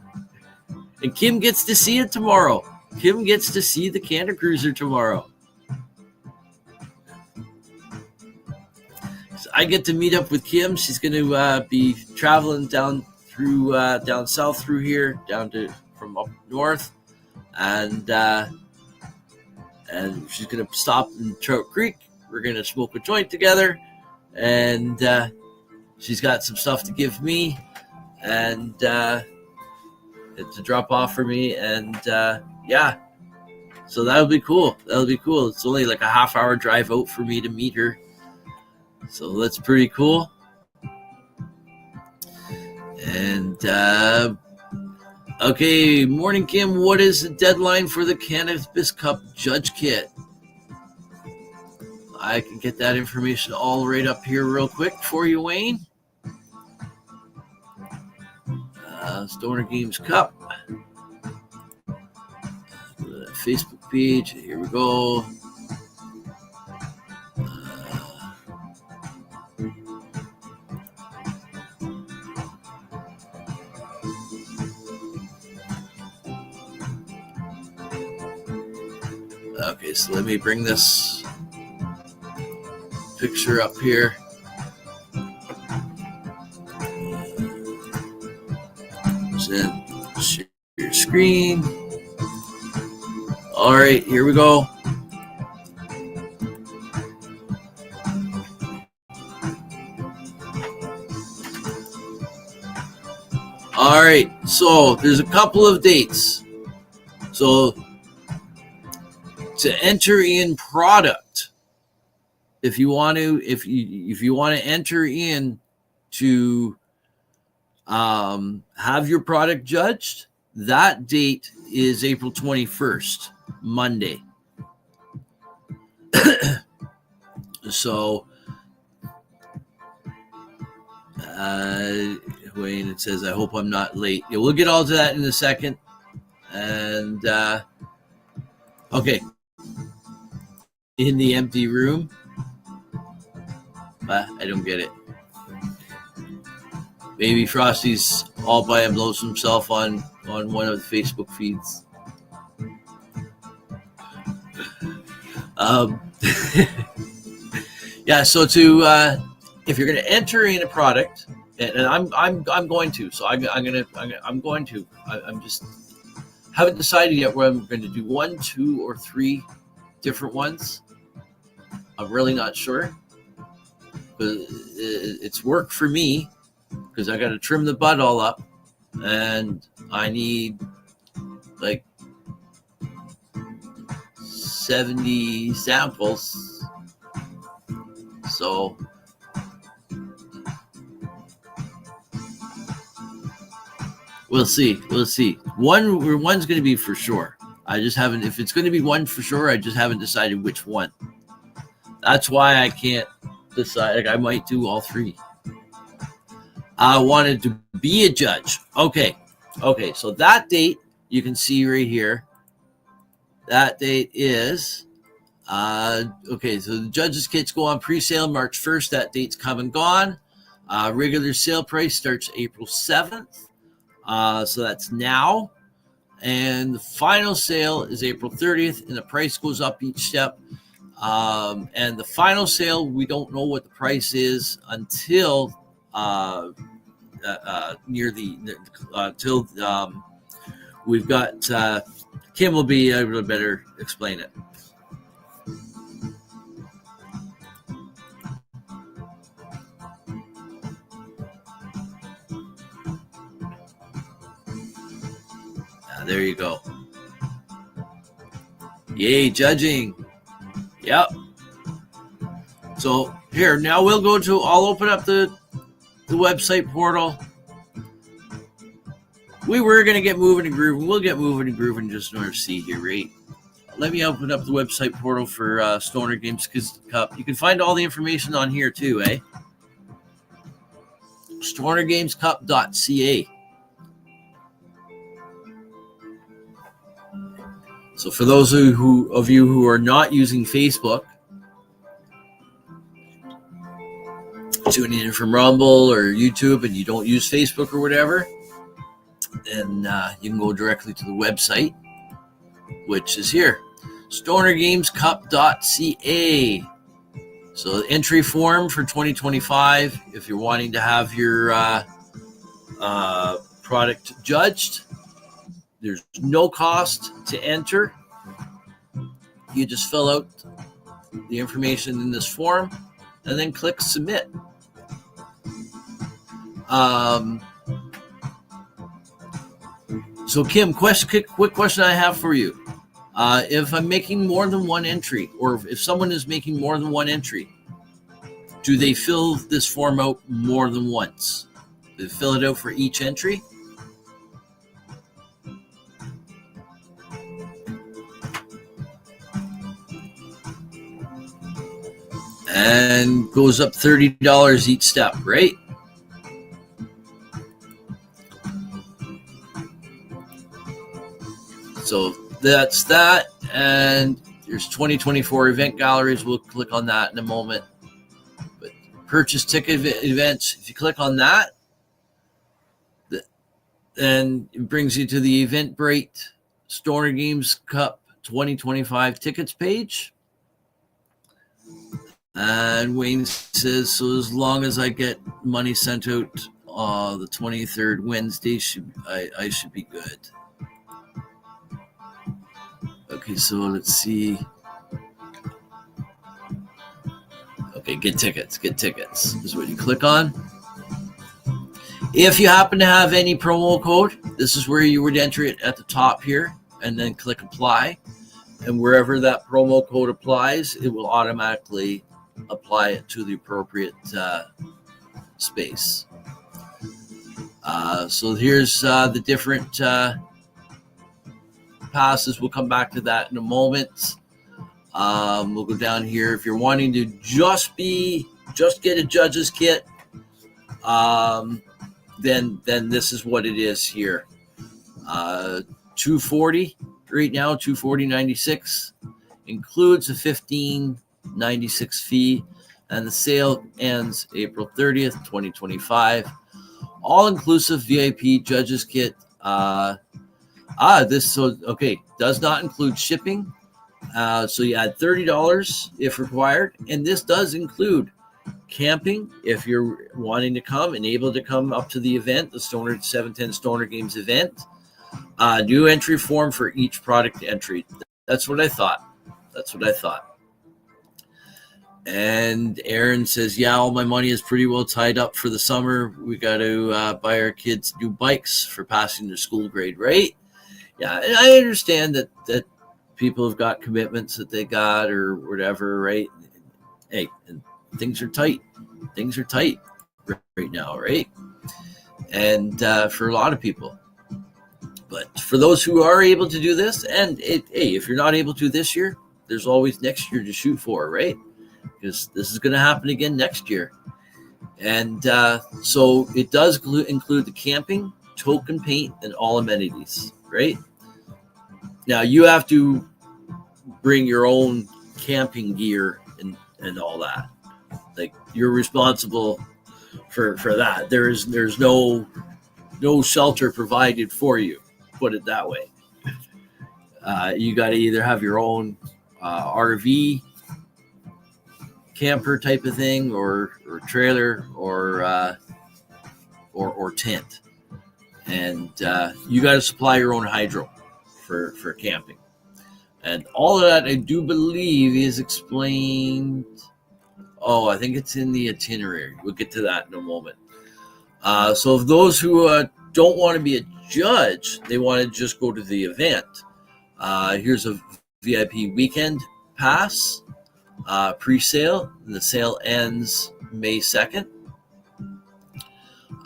and Kim gets to see it tomorrow. Kim gets to see the Canna Cruiser tomorrow. So I get to meet up with Kim. She's going to be traveling down south through here, from up north, and she's going to stop in Trout Creek. We're going to smoke a joint together, and she's got some stuff to give me and to drop off for me, and yeah, so that'll be cool. It's only like a half-hour drive out for me to meet her, so that's pretty cool. And okay, morning, Kim. What is the deadline for the Cannabis Cup Judge Kit? I can get that information all right up here real quick for you, Wayne. Stoner Games Cup. Go to that Facebook page. Here we go. Okay, so let me bring this picture up here. Share your screen. All right, here we go. All right, so there's a couple of dates. So to enter in product, if you want to enter in to have your product judged, that date is April 21st, Monday. So Wayne, it says, I hope I'm not late. Yeah, we'll get all to that in a second. And okay, in the empty room. I don't get it. Maybe Frosty's all by him, blows himself on one of the Facebook feeds. Yeah. So if you're going to enter in a product, and I'm going to, so I'm just haven't decided yet whether I'm going to do 1, 2, or 3 different ones. I'm really not sure, but it's work for me, because I got to trim the bud all up, and I need like 70 samples. So we'll see. One's going to be for sure. I just haven't. If it's going to be one for sure, I just haven't decided which one. That's why I can't decide. Like, I might do all three. I wanted to be a judge. Okay. So that date you can see right here. That date is okay. So the judges' kits go on pre-sale March 1st. That date's come and gone. Regular sale price starts April 7th. So that's now. And the final sale is April 30th, and the price goes up each step. And the final sale, we don't know what the price is until near the till we've got Kim will be able to better explain it. There you go. Yay, judging. Yep. So here, now I'll open up the website portal. We were going to get moving and grooving. We'll get moving and grooving just in order to see here, right? Let me open up the website portal for Stoner Games Cup. You can find all the information on here too, eh? stonergamescup.ca. So for those of you who are not using Facebook, tuning in from Rumble or YouTube, and you don't use Facebook or whatever, then you can go directly to the website, which is here, stonergamescup.ca. So the entry form for 2025, if you're wanting to have your product judged, there's no cost to enter. You just fill out the information in this form and then click submit. So Kim, quick question I have for you. If I'm making more than one entry, or if someone is making more than one entry, do they fill this form out more than once? Do they fill it out for each entry? And goes up $30 each step, right? So that's that. And there's 2024 event galleries. We'll click on that in a moment. But purchase ticket events, if you click on that, then it brings you to the Eventbrite Stoner Games Cup 2025 tickets page. And Wayne says, so as long as I get money sent out the 23rd Wednesday, I should be good. Okay, so let's see. Okay, get tickets is what you click on. If you happen to have any promo code, this is where you would enter it at the top here and then click apply. And wherever that promo code applies, it will automatically apply it to the appropriate space. So here's the different passes. We'll come back to that in a moment. We'll go down here. If you're wanting to just get a judge's kit, then this is what it is here. $240 right now, $240.96 includes a $15.96 fee, and the sale ends April 30th, 2025. All inclusive VIP judges kit. Does not include shipping. So you add $30 if required, and this does include camping if you're wanting to come and able to come up to the event, the 710 Stoner Games event. New entry form for each product entry. That's what I thought. And Aaron says, yeah, all my money is pretty well tied up for the summer. We got to buy our kids new bikes for passing their school grade, right? Yeah, and I understand that people have got commitments that they got or whatever, right? Hey, and things are tight. Things are tight right now, right? And for a lot of people. But for those who are able to do this, and if you're not able to this year, there's always next year to shoot for, right? because this is going to happen again next year. And so it does include the camping, token paint, and all amenities, right? Now you have to bring your own camping gear and all that. Like, you're responsible for that. There's no shelter provided for you, put it that way. You got to either have your own RV camper type of thing, or trailer, or tent, and you got to supply your own hydro for camping, and all of that I do believe is explained. Oh, I think it's in the itinerary. We'll get to that in a moment. So if those who don't want to be a judge, they want to just go to the event, here's a VIP weekend pass, pre-sale, and the sale ends May 2nd.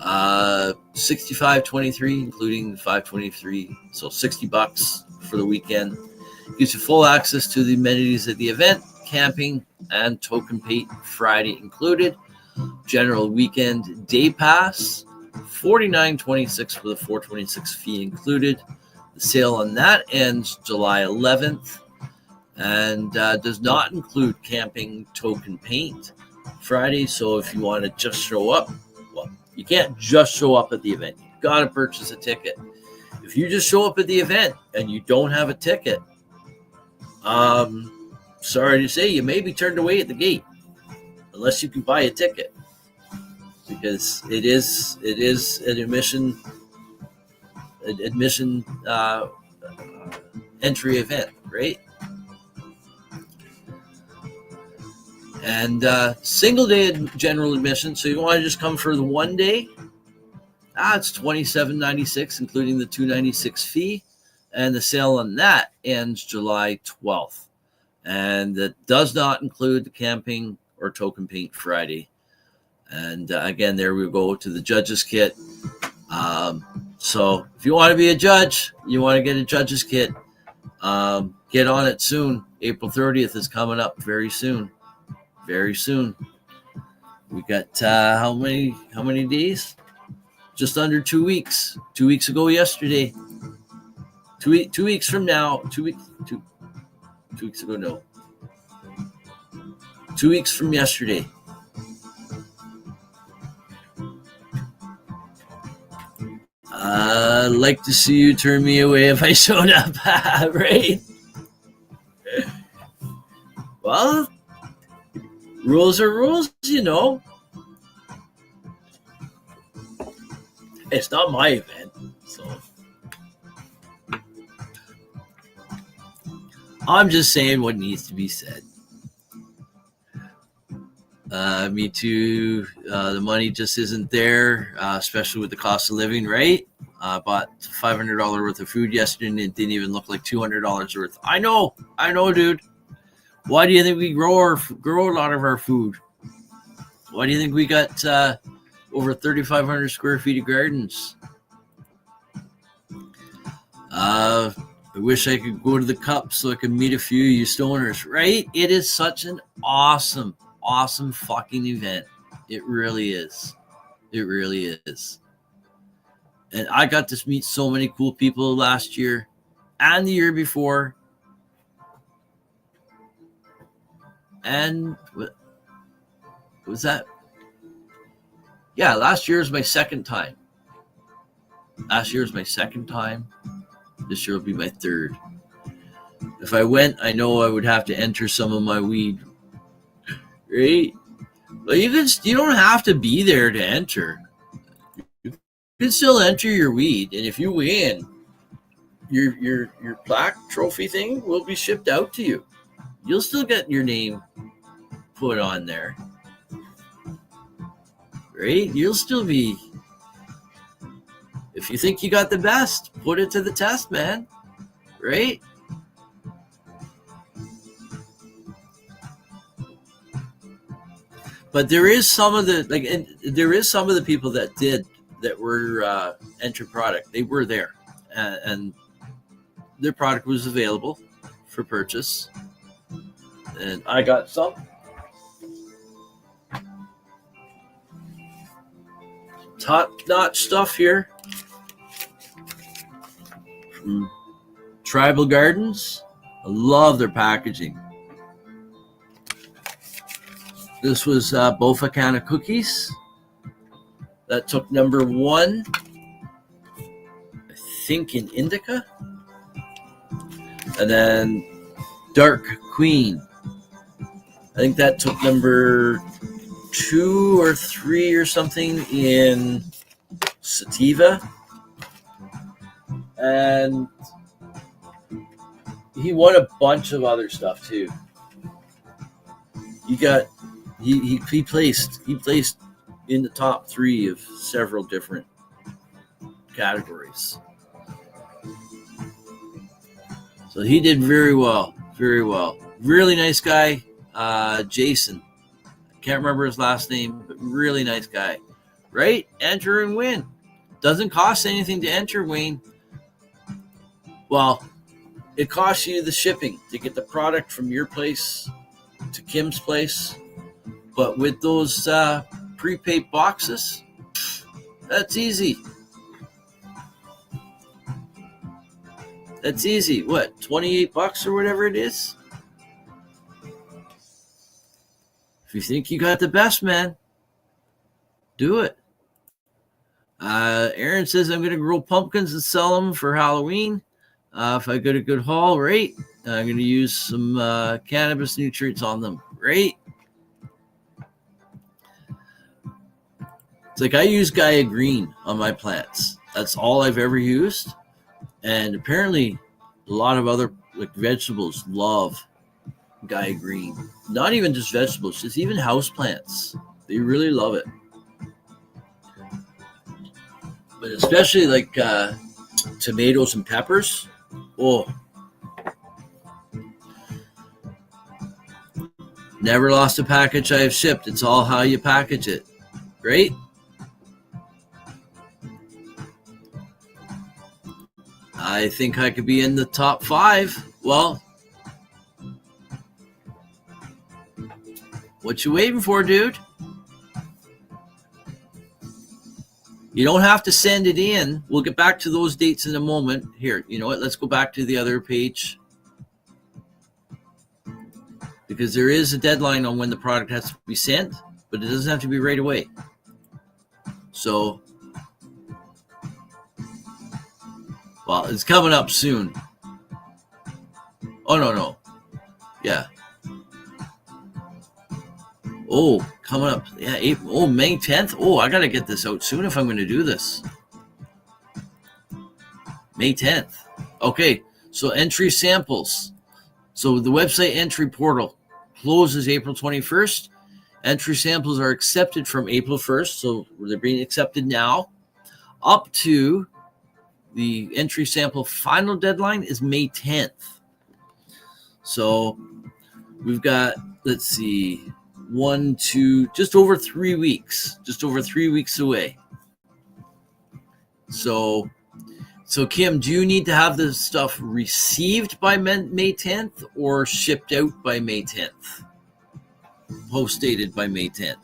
$65.23, including $5.23, so $60 for the weekend. Gives you full access to the amenities at the event, camping, and token paint Friday included. General weekend day pass, $49.26 with a $4.26 fee included. The sale on that ends July 11th and does not include camping, token paint Friday. So if you want to just show up, well, you can't just show up at the event. You got to purchase a ticket. If you just show up at the event and you don't have a ticket, sorry to say, you may be turned away at the gate unless you can buy a ticket, because it is an admission entry event, right? And single day general admission. So you want to just come for the one day? It's $27.96, including the $2.96 fee, and the sale on that ends July 12th. And that does not include the camping or token paint Friday. And again, there we go to the judge's kit. So if you want to be a judge, you want to get a judge's kit, get on it soon. April 30th is coming up very soon. Very soon. We got how many days? Just under 2 weeks. 2 weeks ago yesterday. 2 weeks from now. 2 weeks ago, no. 2 weeks from yesterday. I'd like to see you turn me away if I showed up, right? Well, rules are rules, you know. It's not my event, so I'm just saying what needs to be said. Me too. The money just isn't there, especially with the cost of living, right? Bought $500 worth of food yesterday and it didn't even look like $200 worth. I know, dude. Why do you think we grow a lot of our food? Why do you think we got over 3,500 square feet of gardens? I wish I could go to the Cup so I could meet a few of you stoners, right? It is such an awesome fucking event. It really is. It really is. And I got to meet so many cool people last year and the year before. And what was that? Yeah, last year was my second time. This year will be my third. If I went, I know I would have to enter some of my weed. Right? But you don't have to be there to enter. You can still enter your weed, and if you win, your plaque trophy thing will be shipped out to you. You'll still get your name put on there. Right? You'll still be. If you think you got the best, put it to the test, man. Right? But there is some of the people that were enter product. They were there, and their product was available for purchase. And I got some. top-notch stuff here from Tribal Gardens. I love their packaging. This was Bofa can of cookies. That took number 1, I think, in Indica. And then Dark Queen. I think that took number 2 or 3 or something in Sativa. And he won a bunch of other stuff too. He placed in the top 3 of several different categories. So he did very well, very well. Really nice guy, Jason. I can't remember his last name, but really nice guy. Right? Enter and win. Doesn't cost anything to enter, Wayne. Well, it costs you the shipping to get the product from your place to Kim's place. But with those prepaid boxes, that's easy. That's easy. What, $28 or whatever it is? If you think you got the best, man, do it. Aaron says, I'm going to grow pumpkins and sell them for Halloween. If I get a good haul, right? I'm going to use some cannabis nutrients on them, right? It's like I use Gaia Green on my plants. That's all I've ever used. And apparently a lot of other like vegetables love Gaia Green. Not even just vegetables, just even houseplants. They really love it. But especially like tomatoes and peppers. Oh. Never lost a package I have shipped. It's all how you package it. Right? I think I could be in the top 5. Well, what you waiting for, dude? You don't have to send it in. We'll get back to those dates in a moment. Here, you know what? Let's go back to the other page. Because there is a deadline on when the product has to be sent, but it doesn't have to be right away. So, well, it's coming up soon. Oh, no. Yeah. Oh, coming up. Yeah, April. Oh, May 10th. Oh, I got to get this out soon if I'm going to do this. May 10th. Okay, so entry samples. So the website entry portal closes April 21st. Entry samples are accepted from April 1st, so they're being accepted now. Up to the entry sample final deadline is May 10th. So we've got, let's see, 1, 2, just over 3 weeks, away. So Kim, do you need to have this stuff received by May 10th or shipped out by May 10th? Post dated by May 10th.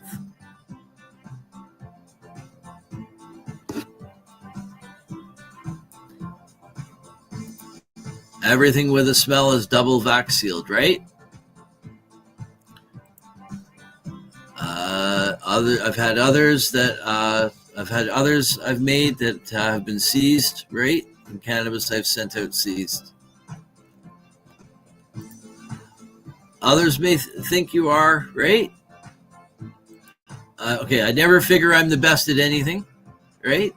Everything with a smell is double vac sealed, right? I've had others I've made that have been seized, right? And cannabis I've sent out seized. Others may think you are, right? Okay, I never figure I'm the best at anything, right?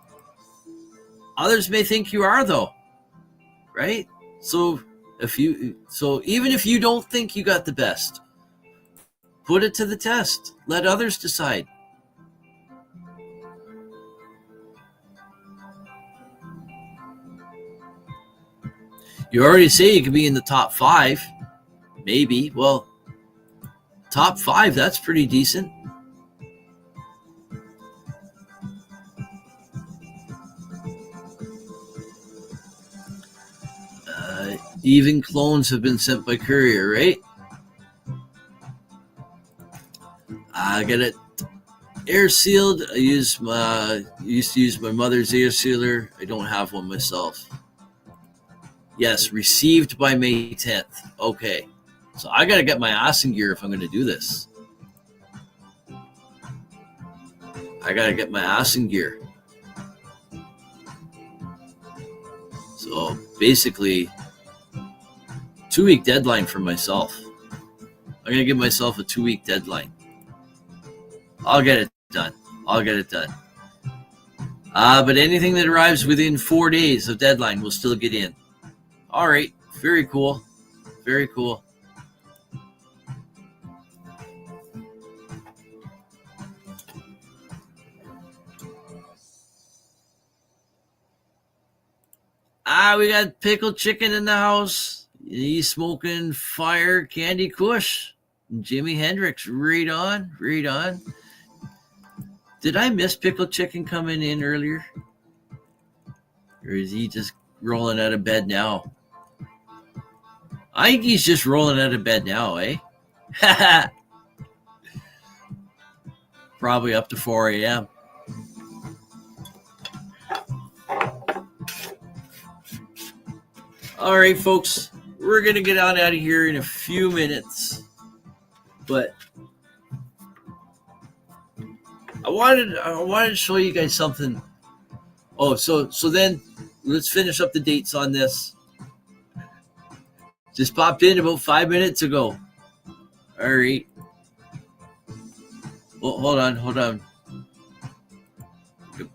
Others may think you are, though, right? So even if you don't think you got the best, put it to the test. Let others decide. You already say you could be in the top 5. Maybe. Well, top 5, that's pretty decent. Even clones have been sent by courier, right? I get it. Air sealed. I used to use my mother's air sealer. I don't have one myself. Yes, received by May 10th. Okay. So I got to get my ass in gear if I'm going to do this. I got to get my ass in gear. So basically, 2-week deadline for myself. I'm going to give myself a 2-week deadline. I'll get it done. But anything that arrives within 4 days of deadline will still get in. All right. Very cool. Very cool. We got pickled chicken in the house. He's smoking fire candy kush. Jimi Hendrix, right on. Did I miss pickled chicken coming in earlier? Or is he just rolling out of bed now? I think he's just rolling out of bed now, eh? Probably up to 4 a.m. All right, folks, we're going to get on out of here in a few minutes. But I wanted to show you guys something. Oh, so then let's finish up the dates on this. Just popped in about 5 minutes ago. All right. Oh, hold on.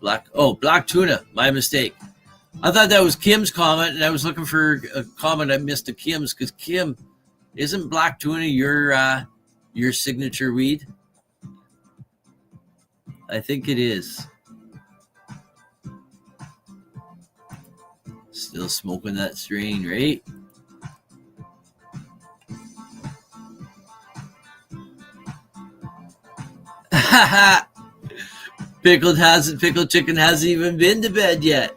Black tuna. My mistake. I thought that was Kim's comment, and I was looking for a comment I missed to Kim's, because Kim, isn't black tuna your signature weed? I think it is. Still smoking that strain, right? Pickled chicken hasn't even been to bed yet.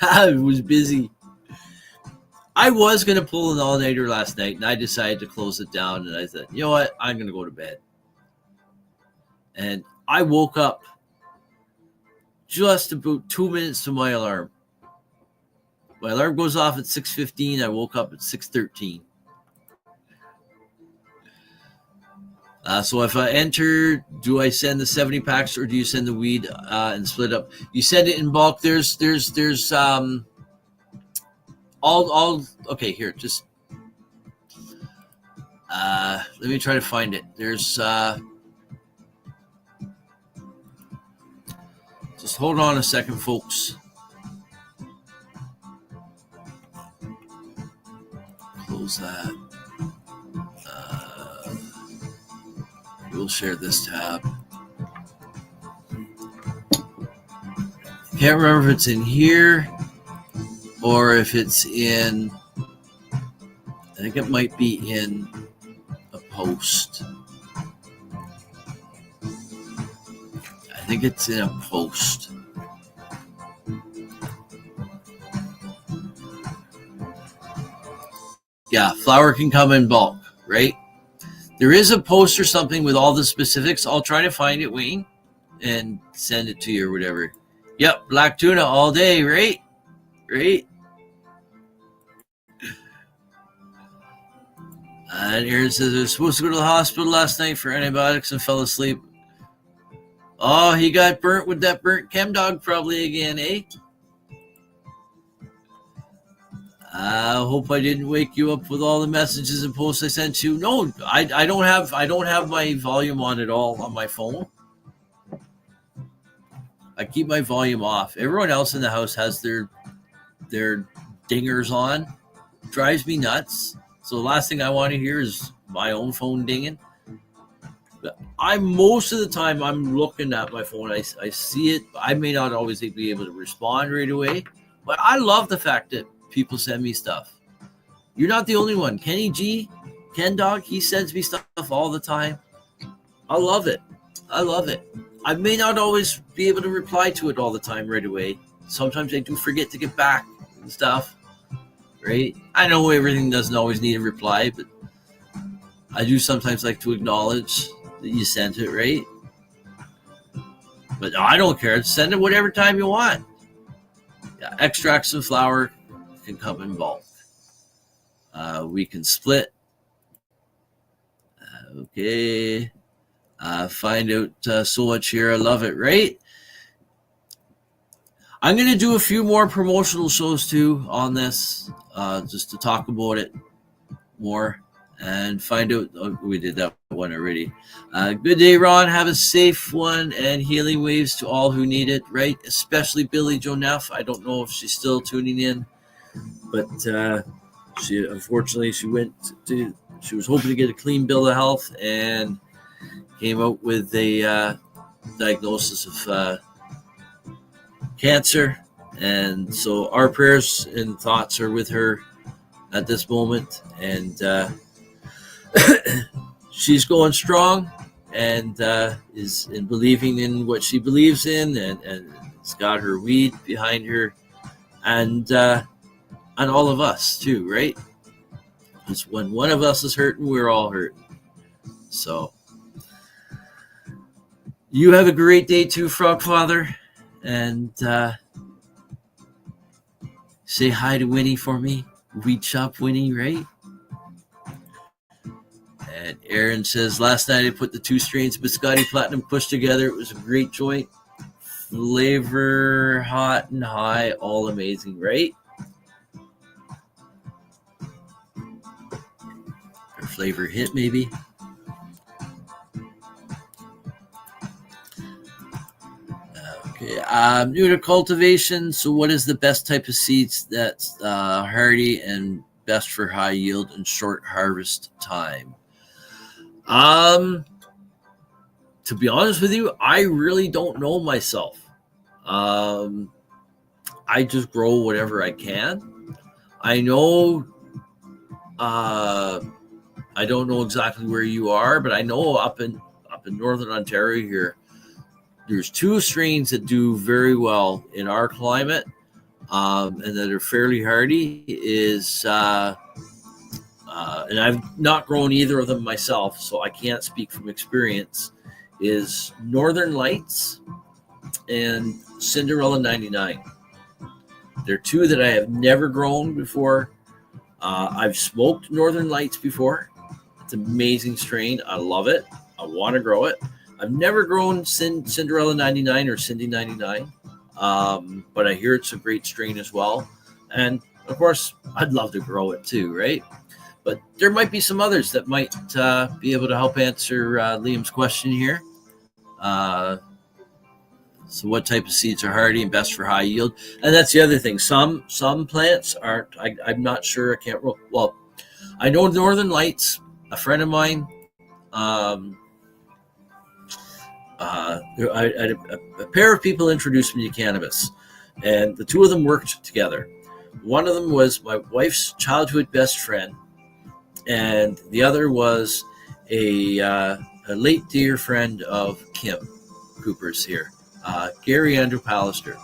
I was busy. I was going to pull an all-nighter last night, and I decided to close it down, and I said, you know what? I'm going to go to bed. And I woke up just about 2 minutes to my alarm. My alarm goes off at 6:15. I woke up at 6:13. So if I enter, do I send the 70 packs or do you send the weed and split up? You send it in bulk. There's okay, here, just let me try to find it. There's just hold on a second, folks. Close that. We'll share this tab. Can't remember if it's in here or if it's in, I think it might be in a post. I think it's in a post. Yeah, flour can come in bulk, right? There is a post or something with all the specifics. I'll try to find it, Wayne, and send it to you or whatever. Yep, black tuna all day, right? Right? And Aaron says, I was supposed to go to the hospital last night for antibiotics and fell asleep. Oh, he got burnt with that burnt chem dog probably again, eh? I hope I didn't wake you up with all the messages and posts I sent you. No, I don't have my volume on at all on my phone. I keep my volume off. Everyone else in the house has their dingers on. Drives me nuts. So the last thing I want to hear is my own phone dinging. But most of the time I'm looking at my phone. I see it. I may not always be able to respond right away, but I love the fact that people send me stuff. You're not the only one. Kenny G, Ken Dog, he sends me stuff all the time. I love it. I may not always be able to reply to it all the time right away. Sometimes I do forget to get back and stuff, right? I know everything doesn't always need a reply, but I do sometimes like to acknowledge that you sent it, right? But I don't care. Send it whatever time you want. Yeah, extracts of flower can come in bulk. We can split. Okay. Find out so much here. I love it, right? I'm going to do a few more promotional shows too on this, just to talk about it more and find out. Oh, we did that one already. Good day, Ron. Have a safe one and healing waves to all who need it, right? Especially Billy Joe Neff. I don't know if she's still tuning in, but she unfortunately she was hoping to get a clean bill of health and came out with a diagnosis of cancer. And so our prayers and thoughts are with her at this moment. And she's going strong and is in believing in what she believes in, and has got her weed behind her, and all of us too, right? Because when one of us is hurting, we're all hurting. So you have a great day too, Frog Father, and say hi to Winnie for me. Weed Shop Winnie, right? And Aaron says, last night I put the 2 strains of Biscotti Platinum Kush together. It was a great joint. Flavor, hot and high, all amazing, right? Or flavor hit, maybe. Okay, new to cultivation. So what is the best type of seeds that's hardy and best for high yield and short harvest time? To be honest with you, I really don't know myself. I just grow whatever I can. I know, I don't know exactly where you are, but I know up in northern Ontario here, there's 2 strains that do very well in our climate, and that are fairly hardy. Is and I've not grown either of them myself, so I can't speak from experience, is Northern Lights and Cinderella 99. They're 2 that I have never grown before. I've smoked Northern Lights before. It's an amazing strain. I love it. I want to grow it. I've never grown Cinderella 99 or Cindy 99, but I hear it's a great strain as well. And, of course, I'd love to grow it too, right? But there might be some others that might be able to help answer Liam's question here. So what type of seeds are hardy and best for high yield? And that's the other thing. Some plants aren't. I'm not sure. I can't roll. Well, I know Northern Lights. A friend of mine. A pair of people introduced me to cannabis, and the 2 of them worked together. One of them was my wife's childhood best friend, and the other was a late dear friend of Kim Cooper's here, Gary Andrew Pallister.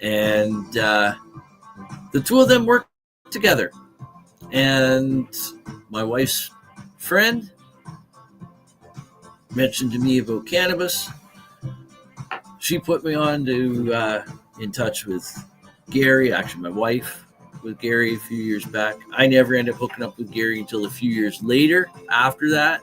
And the 2 of them worked together. And my wife's friend mentioned to me about cannabis. She put me on to in touch with Gary, actually my wife, with Gary a few years back. I never ended up hooking up with Gary until a few years later after that.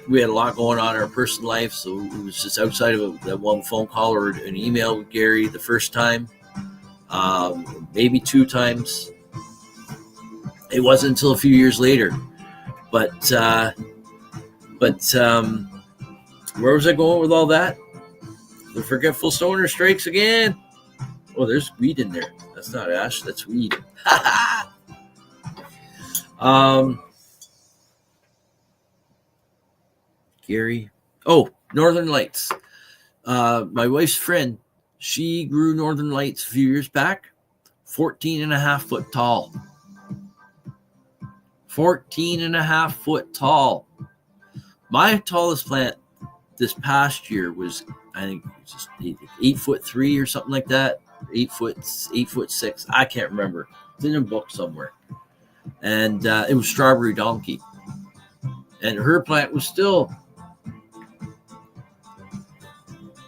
We had a lot going on in our personal life, so it was just outside of that one phone call or an email with Gary the first time, maybe 2 times. It wasn't until a few years later. But where was I going with all that? The forgetful stoner strikes again. Oh, there's weed in there. That's not ash. That's weed. Gary. Oh, Northern Lights. My wife's friend, she grew Northern Lights a few years back. 14.5 foot tall. 14.5 foot tall. My tallest plant this past year was, I think, just 8'3" or something like that. 8'6". I can't remember. It's in a book somewhere. And it was Strawberry Donkey. And her plant was still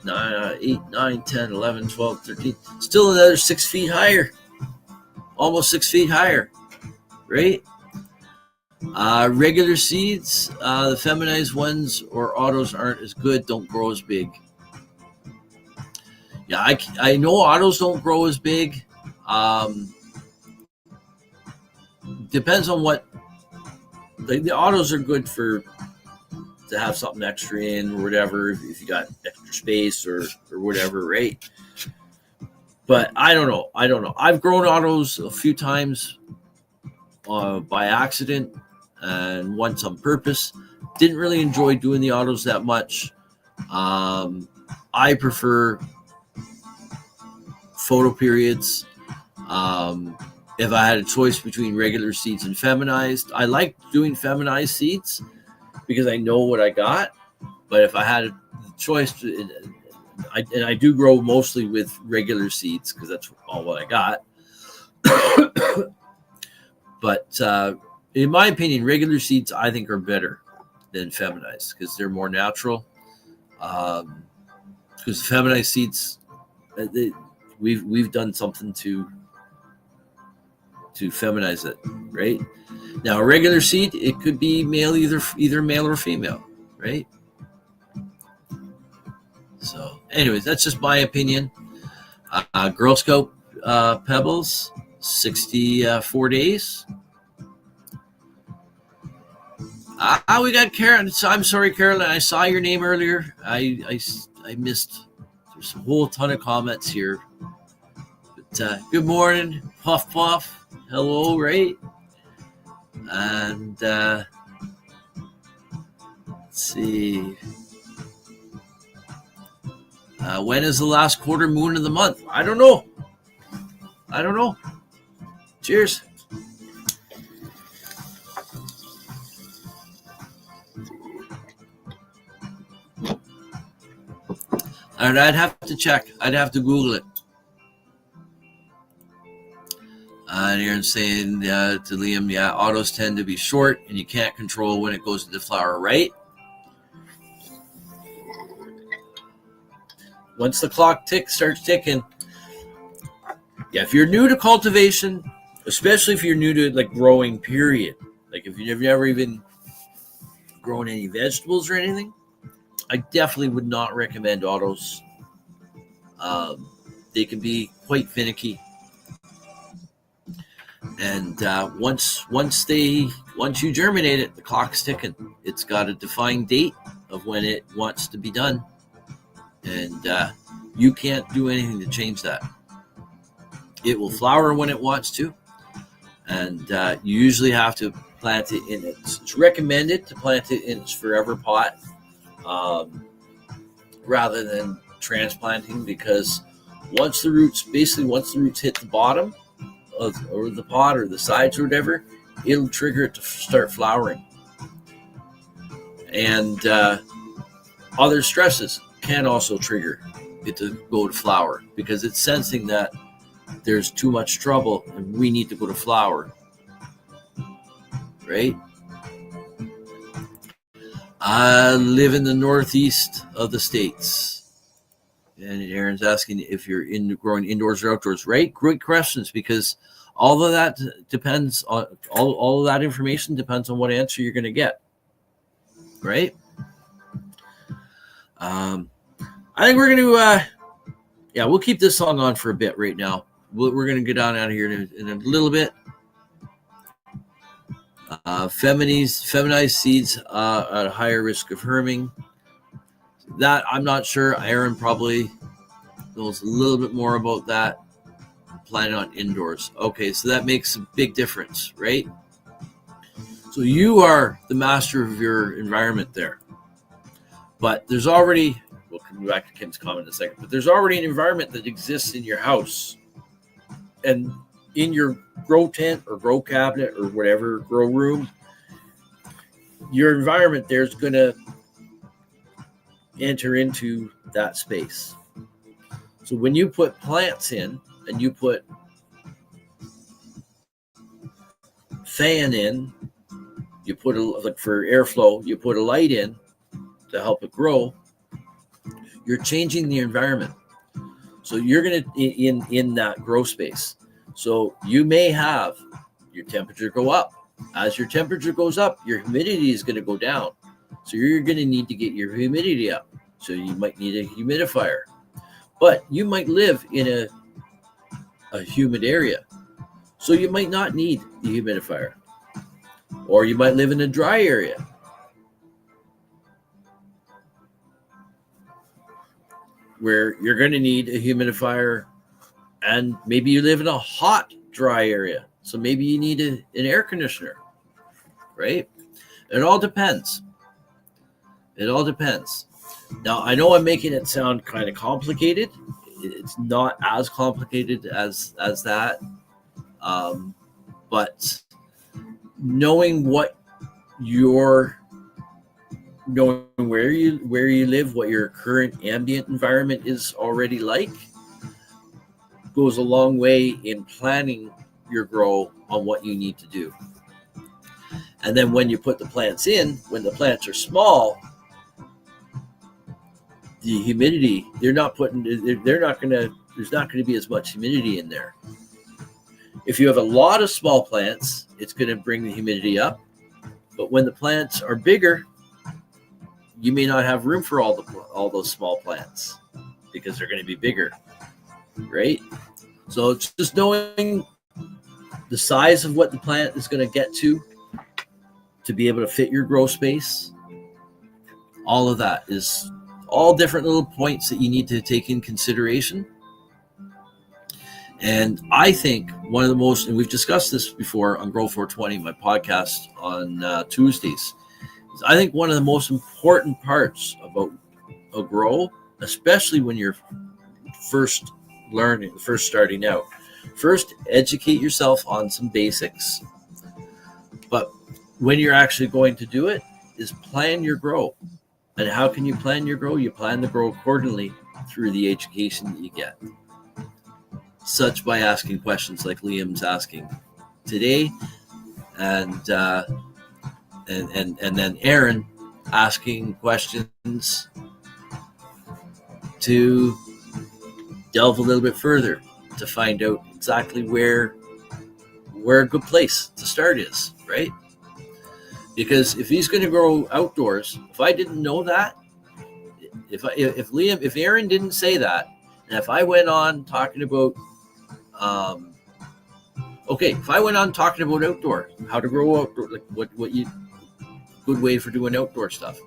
8, 9, 10, 11, 12, 13. Still another 6 feet higher. Almost 6 feet higher, right? Regular seeds, the feminized ones or autos aren't as good, don't grow as big. Yeah, I know autos don't grow as big. Depends on what. The autos are good to have something extra in or whatever, if you got extra space or whatever, right? But I don't know. I've grown autos a few times by accident and once on purpose. Didn't really enjoy doing the autos that much. I prefer photo periods. If I had a choice between regular seeds and feminized, I like doing feminized seeds because I know what I got. But if I had a choice, I do grow mostly with regular seeds because that's all what I got. But in my opinion, regular seeds I think are better than feminized because they're more natural. Because feminized seeds, we've done something to feminize it, right? Now, a regular seed, it could be male, either male or female, right? So, anyways, that's just my opinion. Girl Scout Pebbles, 64 days. We got Karen. I'm sorry, Carolyn. I saw your name earlier. I missed. There's a whole ton of comments here. But good morning, Puff Puff. Hello, right? And let's see. When is the last quarter moon of the month? I don't know. Cheers. And I'd have to check. I'd have to Google it. And Aaron's saying to Liam, yeah, autos tend to be short and you can't control when it goes into flower, right? Once the clock starts ticking. Yeah, if you're new to cultivation, especially if you're new to like growing, period. Like if you've never even grown any vegetables or anything, I definitely would not recommend autos. They can be quite finicky. And once you germinate it, the clock's ticking. It's got a defined date of when it wants to be done. And you can't do anything to change that. It will flower when it wants to. And you usually have to plant it in it's recommended to plant it in its forever pot rather than transplanting, because once the roots hit the bottom or the pot or the sides or whatever, it'll trigger it to start flowering. And other stresses can also trigger it to go to flower because it's sensing that there's too much trouble and we need to go to flower. Right? I live in the northeast of the States. And Aaron's asking if you're growing indoors or outdoors, right? Great questions, because all of that depends on all of that information depends on what answer you're going to get, right? I think we're going to, we'll keep this song on for a bit right now. We're going to get on out of here in a little bit. Feminized seeds at a higher risk of herming. That I'm not sure. Aaron probably knows a little bit more about that. Planning on indoors. Okay, so that makes a big difference, right? So you are the master of your environment there. But there's already, we'll come back to Kim's comment in a second, but there's already an environment that exists in your house. And in your grow tent or grow cabinet or whatever, grow room, your environment there is going to enter into that space. So when you put plants in and you put fan in, you put like for airflow, you put a light in to help it grow, you're changing the environment. So you're going to, in that grow space. So you may have your temperature go up. As your temperature goes up, your humidity is going to go down. So you're going to need to get your humidity up. So you might need a humidifier. But you might live in a humid area. So you might not need the humidifier. Or you might live in a dry area. Where you're going to need a humidifier, and maybe you live in a hot, dry area. So maybe you need an air conditioner, right? It all depends. It all depends. Now, I know I'm making it sound kind of complicated. It's not as complicated as that. But knowing where you live, what your current ambient environment is already like, goes a long way in planning your grow on what you need to do. And then when you put the plants in, when the plants are small, the humidity, there's not going to be as much humidity in there. If you have a lot of small plants, it's going to bring the humidity up. But when the plants are bigger, you may not have room for all those small plants because they're going to be bigger, right? So it's just knowing the size of what the plant is going to get to be able to fit your grow space. All of that is all different little points that you need to take in consideration. And I think one of the most, and we've discussed this before on Grow 420, my podcast on Tuesdays, I think one of the most important parts about a grow, especially when you're first starting out, first educate yourself on some basics. But when you're actually going to do it, is plan your grow. And how can you plan your grow? You plan the grow accordingly through the education that you get. Such by asking questions like Liam's asking today, and then Aaron asking questions to delve a little bit further to find out exactly where a good place to start is, right? Because if he's going to grow outdoors, if I didn't know that, if Aaron didn't say that, and if I went on talking about if I went on talking about outdoor, how to grow outdoor, like what you good way for doing outdoor stuff,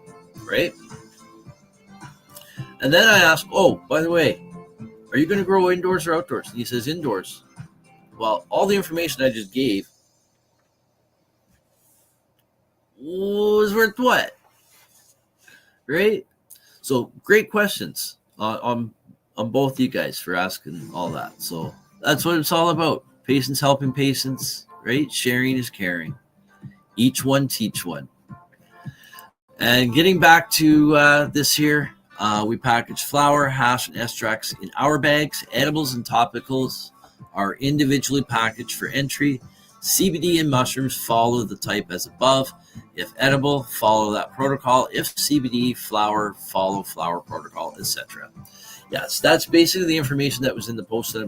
right? And then I ask, oh, by the way, are you going to grow indoors or outdoors? And he says indoors. Well, all the information I just gave was worth what? Right? So great questions on both you guys for asking all that. So that's what it's all about. Patience helping patience, right? Sharing is caring. Each one teach one. And getting back to this here, we package flower, hash, and extracts in our bags. Edibles and topicals are individually packaged for entry. CBD and mushrooms follow the type as above. If edible, follow that protocol. If CBD, flower, follow flower protocol, etc. Yes, that's basically the information that was in the post that I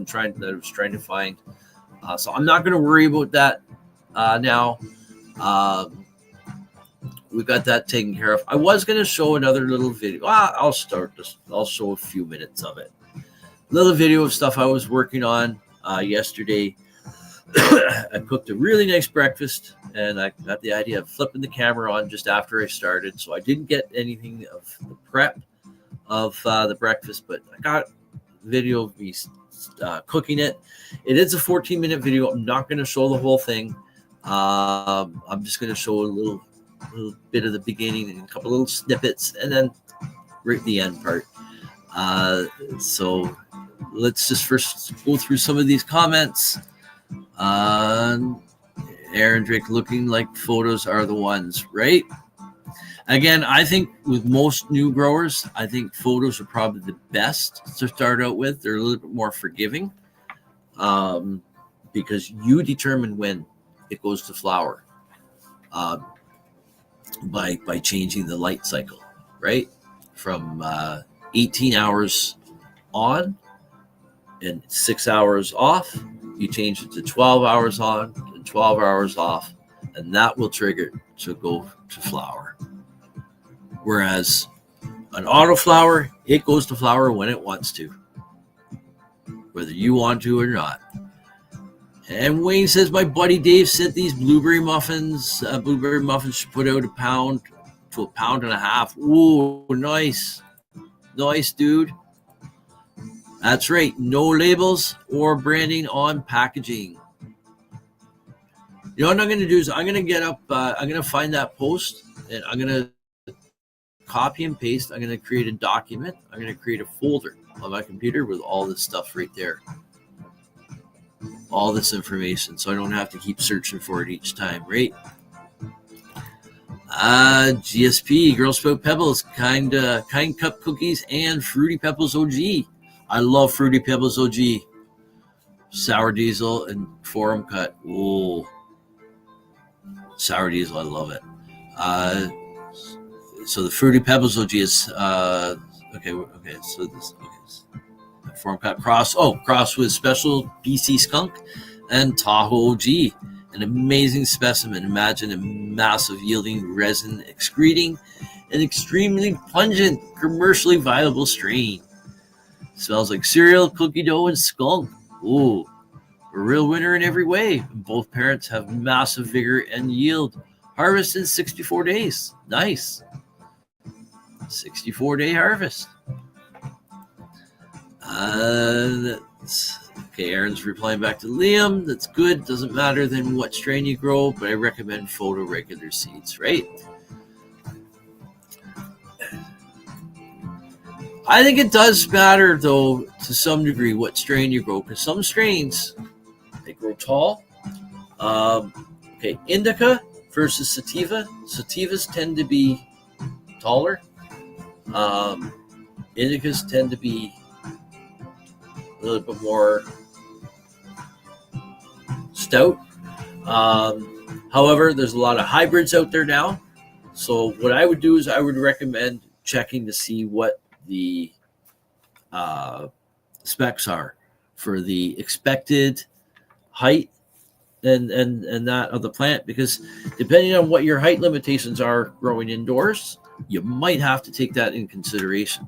was trying to find. So I'm not going to worry about that now. We got that taken care of. I was going to show another little video. I'll show a few minutes of it. A little video of stuff I was working on yesterday. I cooked a really nice breakfast, and I got the idea of flipping the camera on just after I started. So I didn't get anything of the prep of the breakfast, but I got video of me cooking it. It is a 14-minute video. I'm not going to show the whole thing. I'm just going to show a little bit of the beginning and a couple little snippets, and then right at the end part. So let's just first go through some of these comments. Aaron Drake, looking like photos are the ones, right? Again, I think with most new growers, I think photos are probably the best to start out with. They're a little bit more forgiving because you determine when it goes to flower by changing the light cycle, right? From 18 hours on and 6 hours off. You change it to 12 hours on and 12 hours off, and that will trigger it to go to flower. Whereas an auto flower, it goes to flower when it wants to, whether you want to or not. And Wayne says, my buddy Dave sent these blueberry muffins. Blueberry muffins should put out £1 to £1.50. Ooh, nice. Nice, dude. That's right. No labels or branding on packaging. You know what I'm going to do is I'm going to get up, I'm going to find that post, and I'm going to copy and paste. I'm going to create a document. I'm going to create a folder on my computer with all this stuff right there. All this information, so I don't have to keep searching for it each time, right? GSP, Girl Sprout Pebbles, kind cup cookies, and Fruity Pebbles OG. I love Fruity Pebbles OG. Sour Diesel and Forum Cut. Ooh. Sour Diesel, I love it. So the Fruity Pebbles OG is okay. So this Forum Cut cross with special BC skunk and Tahoe OG. An amazing specimen. Imagine a massive yielding resin excreting an extremely pungent, commercially viable strain. Smells like cereal, cookie dough, and skunk. Ooh, a real winner in every way. Both parents have massive vigor and yield. Harvest in 64 days. Nice. 64-day harvest. Okay, Aaron's replying back to Liam. That's good. Doesn't matter then what strain you grow, but I recommend photo regular seeds, right? I think it does matter, though, to some degree, what strain you grow, because some strains, they grow tall. Okay, indica versus sativa. Sativas tend to be taller. Indicas tend to be a little bit more stout. However, there's a lot of hybrids out there now. So what I would do is I would recommend checking to see what the specs are for the expected height and that of the plant, because depending on what your height limitations are growing indoors, you might have to take that in consideration.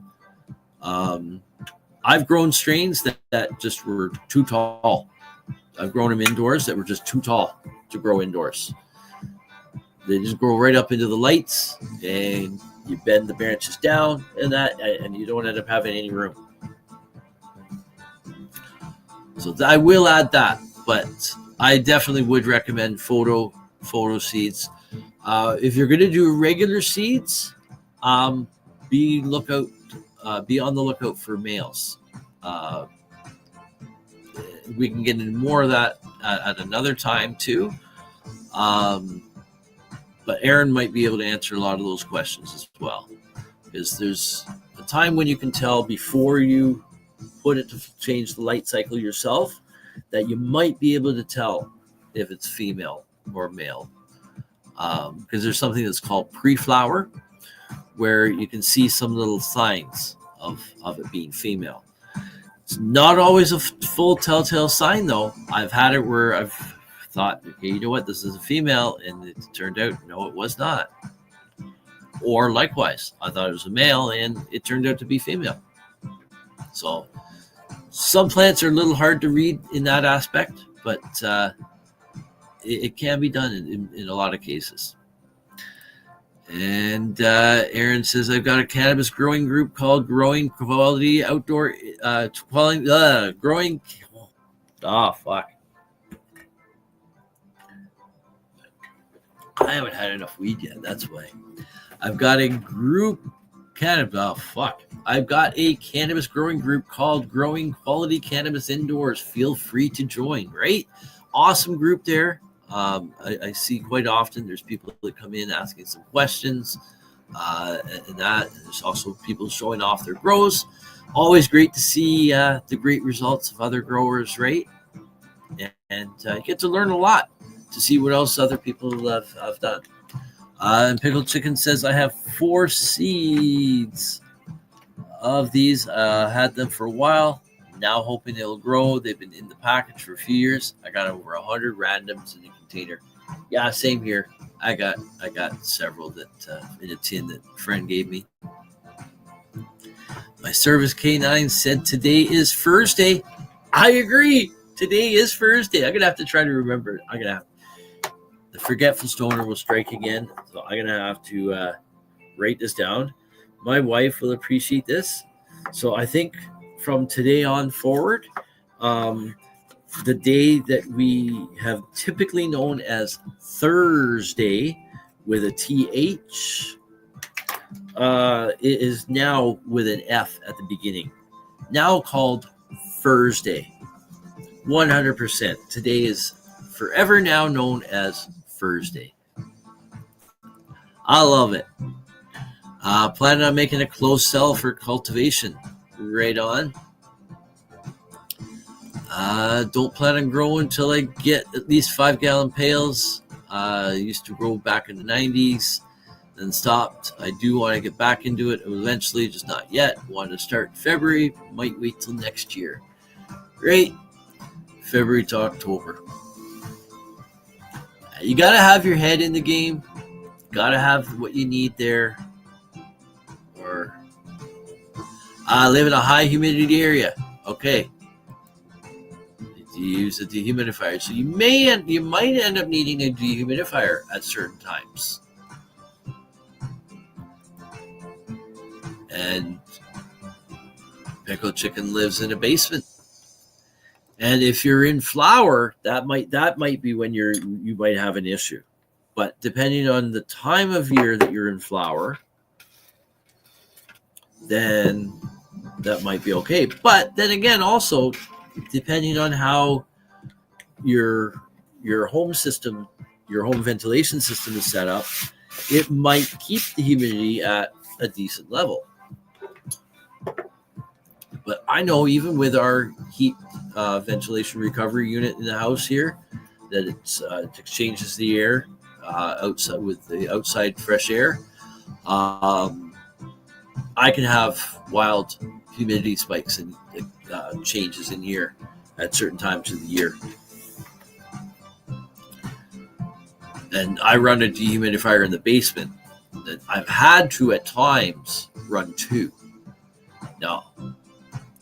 I've grown strains that just were too tall. I've grown them indoors that were just too tall to grow indoors. They just grow right up into the lights, and you bend the branches down and you don't end up having any room. So I will add that, but I definitely would recommend photo seeds. If you're going to do regular seeds, be on the lookout for males. We can get into more of that at another time too. But Aaron might be able to answer a lot of those questions as well, because there's a time when you can tell before you put it to change the light cycle yourself that you might be able to tell if it's female or male, because there's something that's called pre-flower, where you can see some little signs of it being female. It's not always a full telltale sign, though. I've had it where I've thought, okay, you know what, this is a female, and it turned out, no, it was not. Or likewise, I thought it was a male, and it turned out to be female. So some plants are a little hard to read in that aspect, but it can be done in a lot of cases. And Aaron says, I've got a cannabis growing group called Growing Quality Outdoor Growing. Oh, fuck. I haven't had enough weed yet. That's why. I've got a group cannabis. Oh, fuck. I've got a cannabis growing group called Growing Quality Cannabis Indoors. Feel free to join, right? Awesome group there. I see quite often there's people that come in asking some questions, and that. There's also people showing off their grows. Always great to see the great results of other growers, right? And you get to learn a lot to see what else other people have done. And Pickled Chicken says, I have 4 seeds of these. Had them for a while. Now hoping they'll grow. They've been in the package for a few years. I got over 100 randoms in the container. Yeah, same here. I got several that in a tin that a friend gave me. My service K9 said today is Thursday. I agree. Today is Thursday. I'm gonna have to try to remember. The forgetful stoner will strike again. So I'm gonna have to write this down. My wife will appreciate this. So I think from today on forward, the day that we have typically known as Thursday with a TH, it is now with an F at the beginning. Now called Thursday. 100%. Today is forever now known as Thursday. I love it. Planning on making a closed cell for cultivation. Right on. Don't plan on growing until I get at least 5-gallon pails. I used to grow back in the 90s, then stopped. I do want to get back into it eventually, just not yet. Want to start in February, might wait till next year. Great. February to October. You got to have your head in the game. Got to have what you need there. Or I live in a high humidity area. Okay. You use a dehumidifier. So you might end up needing a dehumidifier at certain times. And pickled chicken lives in a basement. And if you're in flower, that might be when you might have an issue. But depending on the time of year that you're in flower, then that might be okay. But then again, also depending on how your home system, your home ventilation system is set up, it might keep the humidity at a decent level. But I know even with our heat ventilation recovery unit in the house here, that it exchanges the air outside with the outside fresh air. I can have wild humidity spikes and changes in here at certain times of the year. And I run a dehumidifier in the basement that I've had to at times run 2. Now,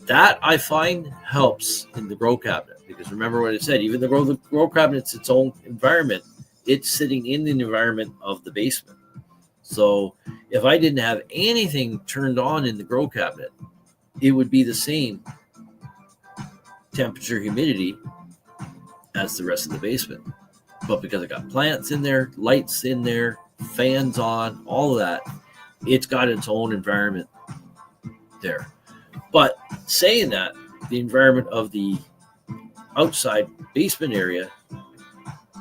that I find helps in the grow cabinet, because remember what I said, even the grow cabinet's its own environment. It's sitting in the environment of the basement. So if I didn't have anything turned on in the grow cabinet, it would be the same temperature humidity as the rest of the basement. But because I got plants in there, lights in there, fans on, all of that, it's got its own environment there. But saying that, the environment of the outside basement area,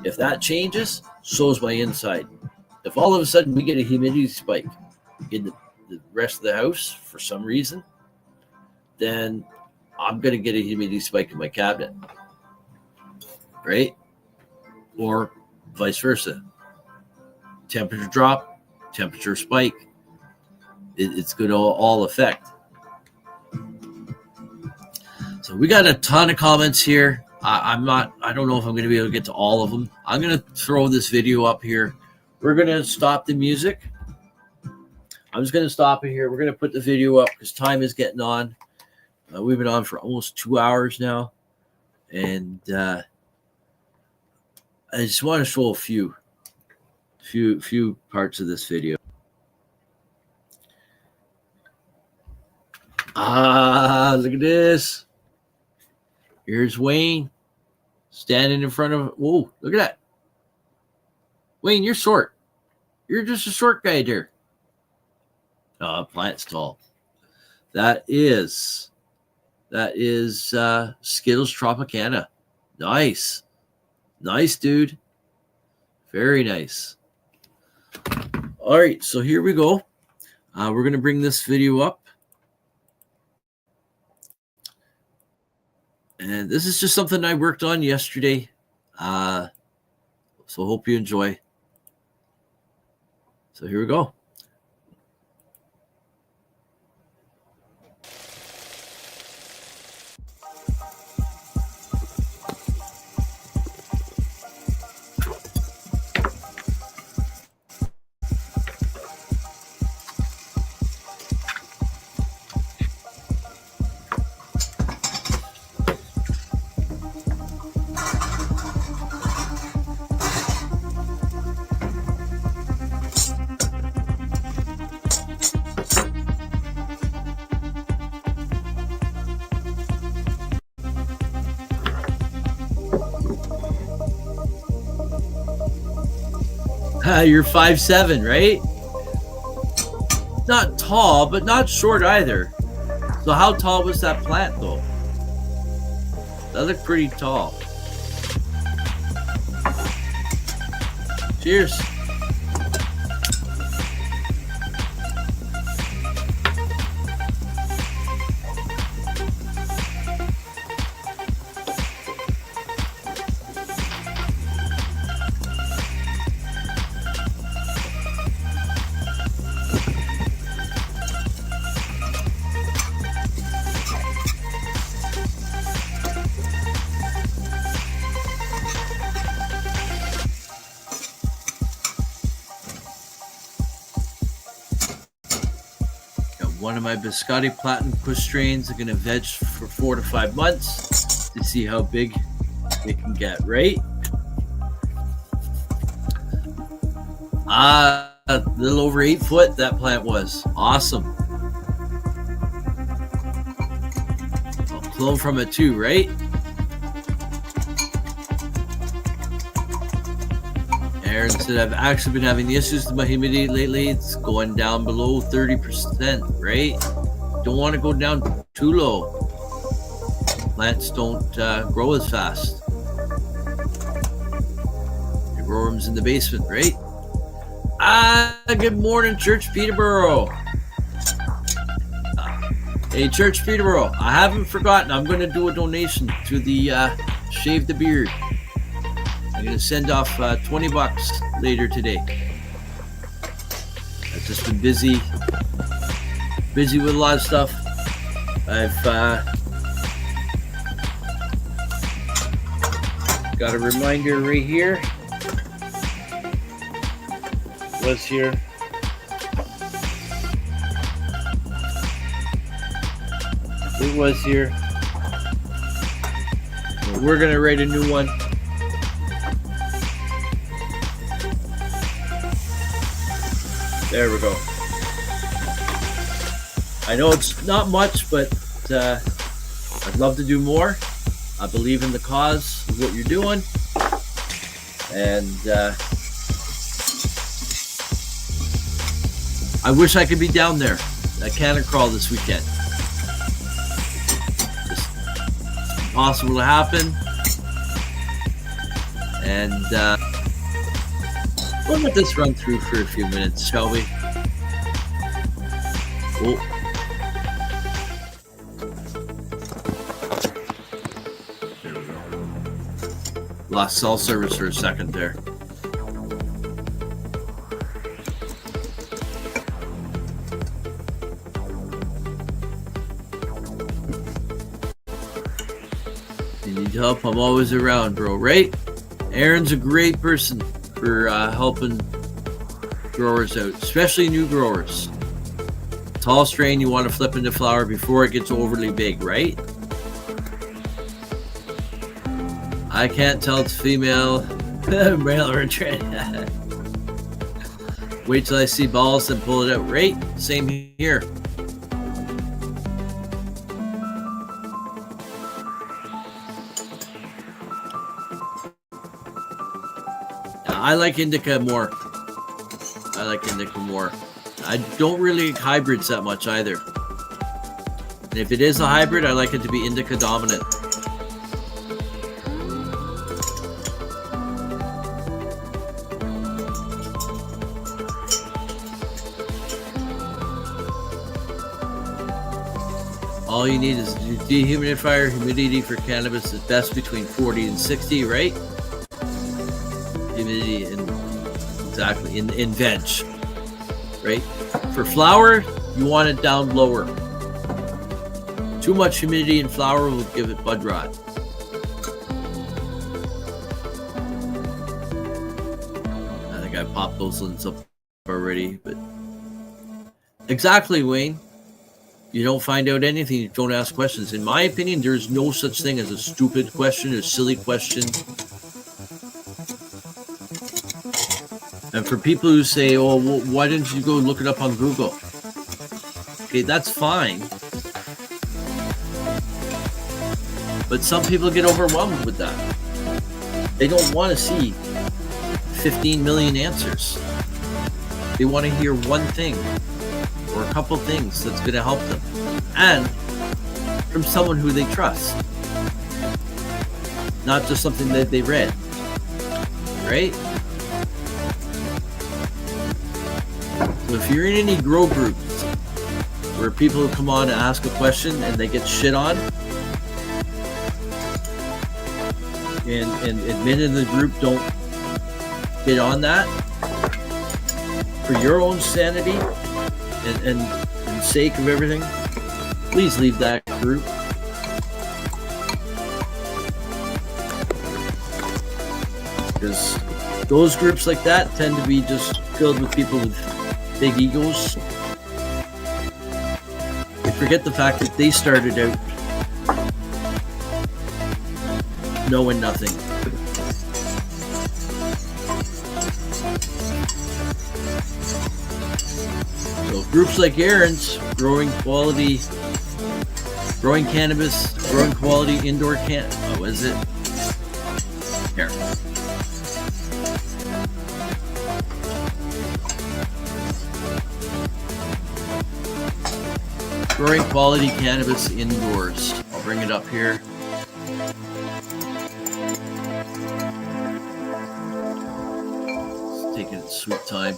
if that changes, so is my inside. If all of a sudden we get a humidity spike in the rest of the house for some reason, then I'm going to get a humidity spike in my cabinet, right? Or vice versa. Temperature drop, temperature spike. It's going to all affect. So we got a ton of comments here. I don't know if I'm going to be able to get to all of them. I'm going to throw this video up here. We're going to stop the music. I'm just going to stop it here. We're going to put the video up because time is getting on. We've been on for almost 2 hours now. And I just want to show a few parts of this video. Look at this. Here's Wayne standing in front of, whoa, look at that. Wayne, you're short. You're just a short guy there. Plant's tall. That is Skittles Tropicana. Nice. Nice, dude. Very nice. All right, so here we go. We're going to bring this video up. And this is just something I worked on yesterday. So hope you enjoy. So here we go. You're 5'7", right? Not tall, but not short either. So how tall was that plant, though? That looked pretty tall. Cheers. One of my biscotti platypus strains are going to veg for 4 to 5 months to see how big it can get, right? A little over 8 foot that plant was. Awesome. I'll clone from it too, right? Aaron said, I've actually been having the issues with my humidity lately. It's going down below 30%, right? Don't want to go down too low. Plants don't grow as fast. You grow rooms in the basement, right? Good morning, Church Peterborough. Hey, Church Peterborough, I haven't forgotten. I'm going to do a donation to the Shave the Beard. I'm going to send off $20 later today. I've just been busy with a lot of stuff. I've got a reminder right here. Was here. It was here. We're going to write a new one. There we go. I know it's not much, but I'd love to do more. I believe in the cause of what you're doing. And I wish I could be down there at Canada Crawl this weekend. Just impossible to happen. And we'll let this run through for a few minutes, shall we? Oh. Lost cell service for a second there. You need help? I'm always around, bro, right? Aaron's a great person for helping growers out, especially new growers. Tall strain you want to flip into flower before it gets overly big, right? I can't tell it's female, male or trans. Wait till I see balls and pull it out, right? Same here. I like indica more. I don't really like hybrids that much either. And if it is a hybrid, I like it to be indica dominant. All you need is a dehumidifier. Humidity for cannabis is best between 40 and 60, right? Humidity in veg, right? For flower, you want it down lower. Too much humidity in flower will give it bud rot. I think I popped those ones up already, but exactly, Wayne. You don't find out anything, you don't ask questions. In my opinion, there's no such thing as a stupid question, a silly question. And for people who say, oh, well, why didn't you go look it up on Google? Okay, that's fine. But some people get overwhelmed with that. They don't want to see 15 million answers. They want to hear one thing or a couple things that's going to help them, and from someone who they trust, not just something that they read, right? So if you're in any grow groups where people come on to ask a question and they get shit on, and admin in the group don't get on that, for your own sanity and sake of everything, please leave that group. Because those groups like that tend to be just filled with people with big egos. They forget the fact that they started out knowing nothing. So groups like Aaron's, growing cannabis, growing quality indoor what is it? Here. Growing quality cannabis indoors. I'll bring it up here. It's taking its sweet time.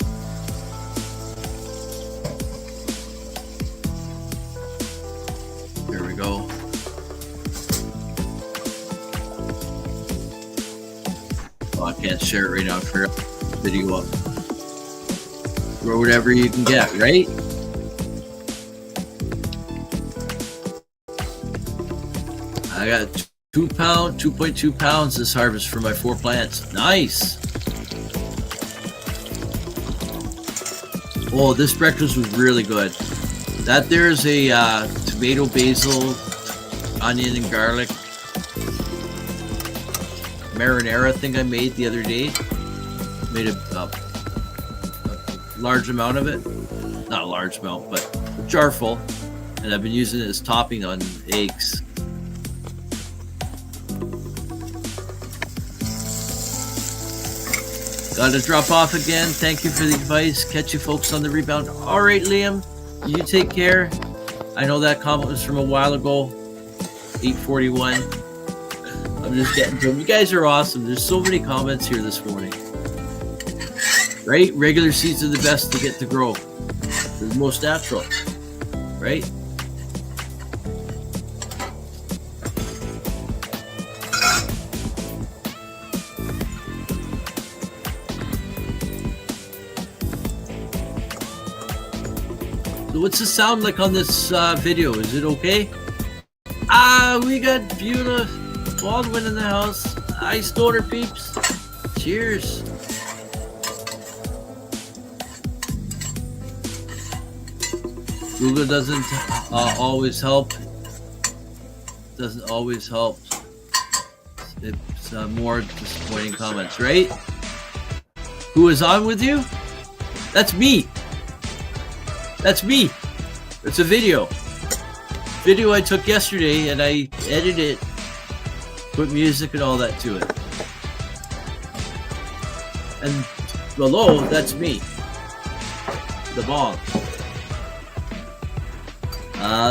There we go. Oh, I can't share it right now for video up. Grow whatever you can get, right? I got 2.2 pounds this harvest for my 4 plants. Nice. Oh, this breakfast was really good. That there's a tomato, basil, onion, and garlic marinara thing I made the other day. Made a large amount of it. Not a large amount, but a jar full. And I've been using it as topping on eggs. Gotta drop off again. Thank you for the advice. Catch you folks on the rebound. All right, Liam, you take care. I know that comment was from a while ago. 8:41. I'm just getting to them. You guys are awesome. There's so many comments here this morning. Right? Regular seeds are the best to get to grow. They're the most natural. Right? So what's the sound like on this video? Is it okay? We got Beulah Baldwin in the house. Hi, Stoner peeps. Cheers. Google doesn't always help. Doesn't always help. It's more disappointing comments, right? Who is on with you? That's me. That's me. It's a video. Video I took yesterday, and I edited it, put music and all that to it. And below, that's me. The bong.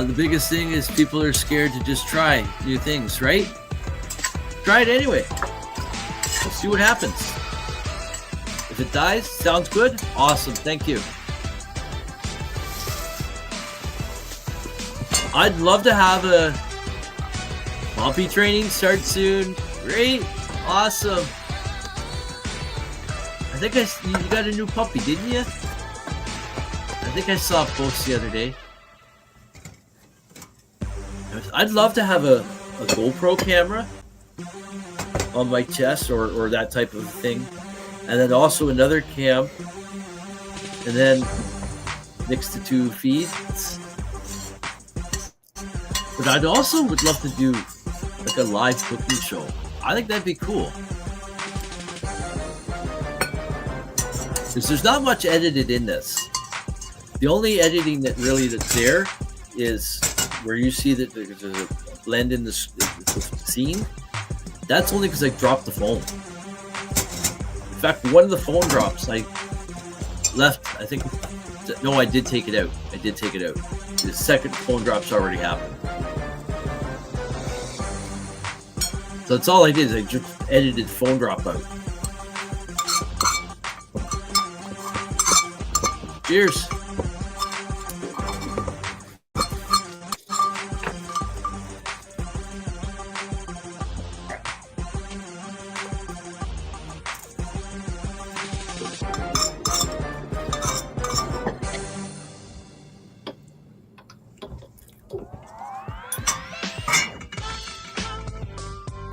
The biggest thing is people are scared to just try new things, right? Try it anyway. Let's see what happens. If it dies, sounds good. Awesome. Thank you. I'd love to have a puppy training start soon. Great. Awesome. I think you got a new puppy, didn't you? I think I saw a post the other day. I'd love to have a GoPro camera on my chest or that type of thing. And then also another cam. And then next to 2 feeds. But I'd also would love to do like a live cooking show. I think that'd be cool. Because there's not much edited in this. The only editing that's there is where you see that there's a blend in the scene. That's only because I dropped the phone. If fact, one of the phone drops I left, I think, no, I did take it out. The second phone drop's already happened. So that's all I did is I just edited phone drop out. Cheers.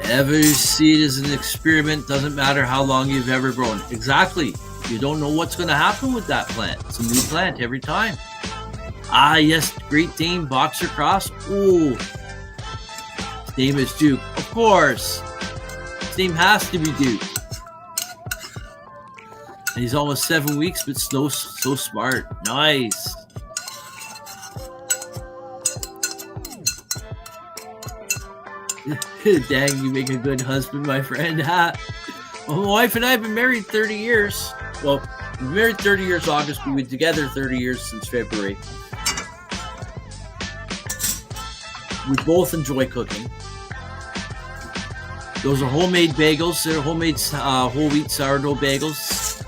Every seed is an experiment. Doesn't matter how long you've ever grown. Exactly. You don't know what's going to happen with that plant. It's a new plant every time. Ah, yes, Great Dane, Boxer Cross. Ooh. His name is Duke. Of course. His name has to be Duke. And he's almost 7 weeks, but so smart. Nice. Dang, you make a good husband, my friend. Well, my wife and I have been married 30 years. Well, we've been married 30 years August. We've been together 30 years since February. We both enjoy cooking. Those are homemade bagels. They're homemade whole wheat sourdough bagels.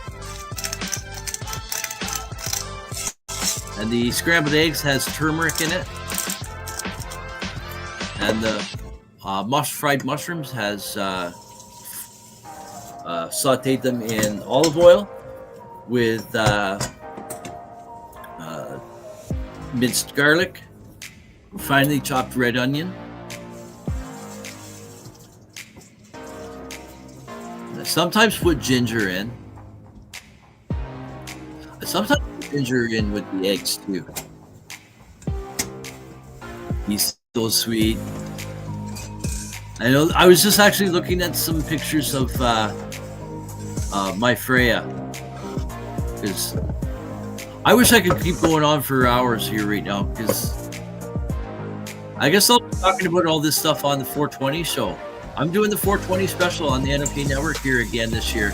And the scrambled eggs has turmeric in it. And the fried mushrooms has sauteed them in olive oil with minced garlic, finely chopped red onion. I sometimes put ginger in. I sometimes put ginger in with the eggs too. He's so sweet. I know. I was just actually looking at some pictures of my Freya, because I wish I could keep going on for hours here right now, because I guess I'll be talking about all this stuff on the 420 show. I'm doing the 420 special on the NOK Network here again this year.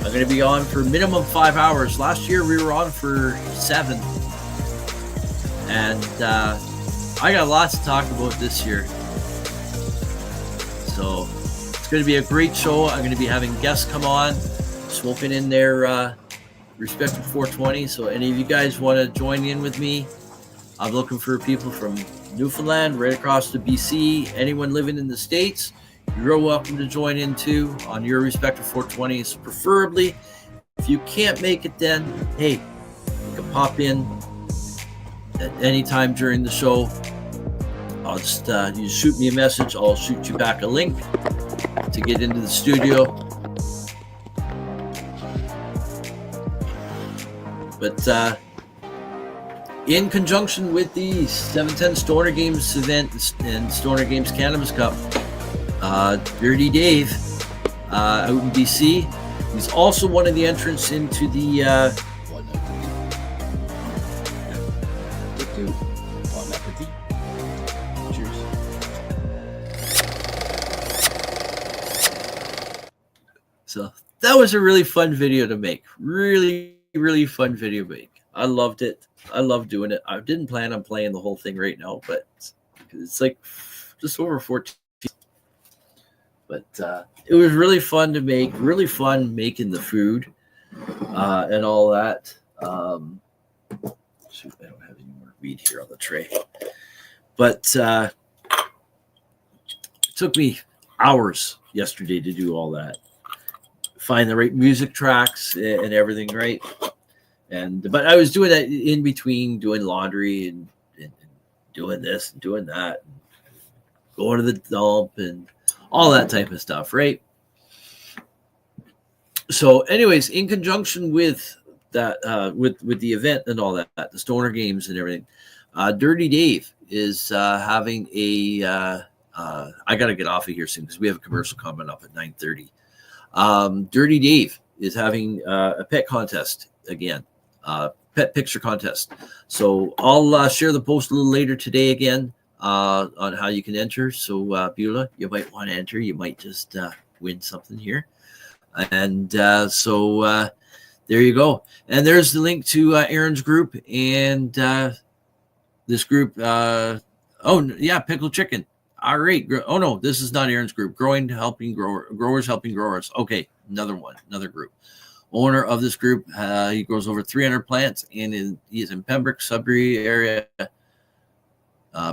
I'm going to be on for minimum 5 hours. Last year we were on for 7, and I got lots to talk about this year. So it's going to be a great show. I'm going to be having guests come on, smoking in their respective 420. So any of you guys want to join in with me, I'm looking for people from Newfoundland, right across to BC. Anyone living in the States, you're welcome to join in too on your respective 420s. Preferably, if you can't make it, then hey, you can pop in at any time during the show. I'll just you shoot me a message. I'll shoot you back a link to get into the studio. But in conjunction with the 710 Stoner Games event and Stoner Games Cannabis Cup, Dirty Dave out in BC, he's also one of the entrants into the So that was a really fun video to make. Really, really fun video to make. I loved it. I love doing it. I didn't plan on playing the whole thing right now, but it's like just over 14. But it was really fun to make. Really fun making the food and all that. Shoot, I don't have any more weed here on the tray. But it took me hours yesterday to do all that. Find the right music tracks and everything, right? But I was doing that in between doing laundry and doing this and doing that, and going to the dump and all that type of stuff, right? So anyways, in conjunction with that, with the event and all that, the Stoner Games and everything, Dirty Dave is having a I got to get off of here soon because we have a commercial coming up at 9:30. Dirty Dave is having a pet contest again, pet picture contest. So I'll share the post a little later today again on how you can enter. So Beulah, you might want to enter. You might just win something here. And so there you go. And there's the link to Aaron's group and this group. Pickle Chicken. All right. Oh, no, this is not Aaron's group. Growers helping growers. Okay, another group. Owner of this group, he grows over 300 plants, and he's in Pembroke, Sudbury area.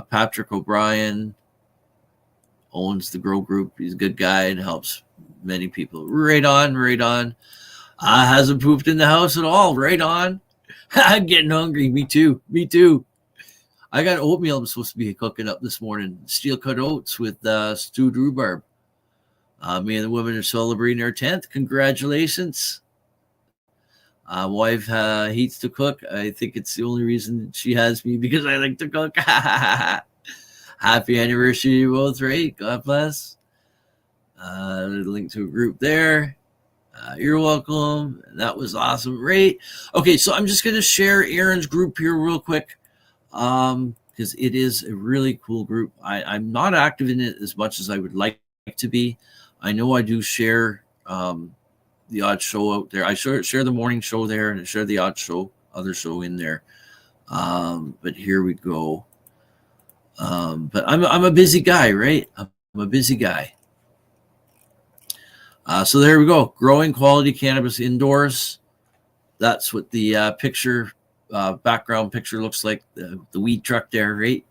Patrick O'Brien owns the Grow Group. He's a good guy and helps many people. Right on. Hasn't pooped in the house at all. Right on. I'm getting hungry. Me too. I got oatmeal I'm supposed to be cooking up this morning. Steel cut oats with stewed rhubarb. Me and the women are celebrating our 10th. Congratulations. Wife hates to cook. I think it's the only reason she has me, because I like to cook. Happy anniversary, you both, right? God bless. Link to a group there. You're welcome. That was awesome, right? Okay, so I'm just going to share Aaron's group here real quick, because it is a really cool group. I'm not active in it as much as I would like to be. I know I do share the odd show out there. I share the morning show there, and I share the other show in there. But here we go. But I'm a busy guy, right? I'm a busy guy. So there we go. Growing quality cannabis indoors. That's what the background picture looks like. The weed truck there, right?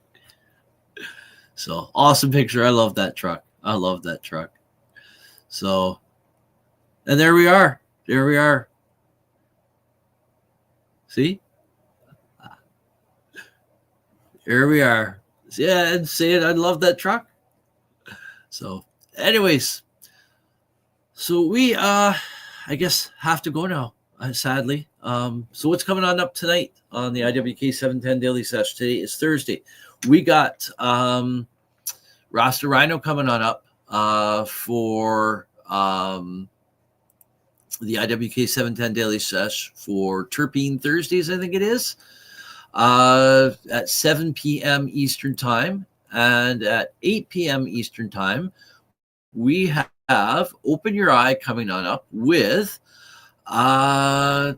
So awesome picture. I love that truck. So, and there we are. See? Here we are. Yeah, and say it. I love that truck. So, anyways, so we, I guess, have to go now, sadly. So what's coming on up tonight on the IWK 710 Daily Sesh? Today is Thursday. We got Rasta Rhino coming on up for the IWK 710 Daily Sesh for Terpene Thursdays, I think it is, at 7 p.m. Eastern Time. And at 8 p.m. Eastern Time, we have Open Your Eye coming on up with Tara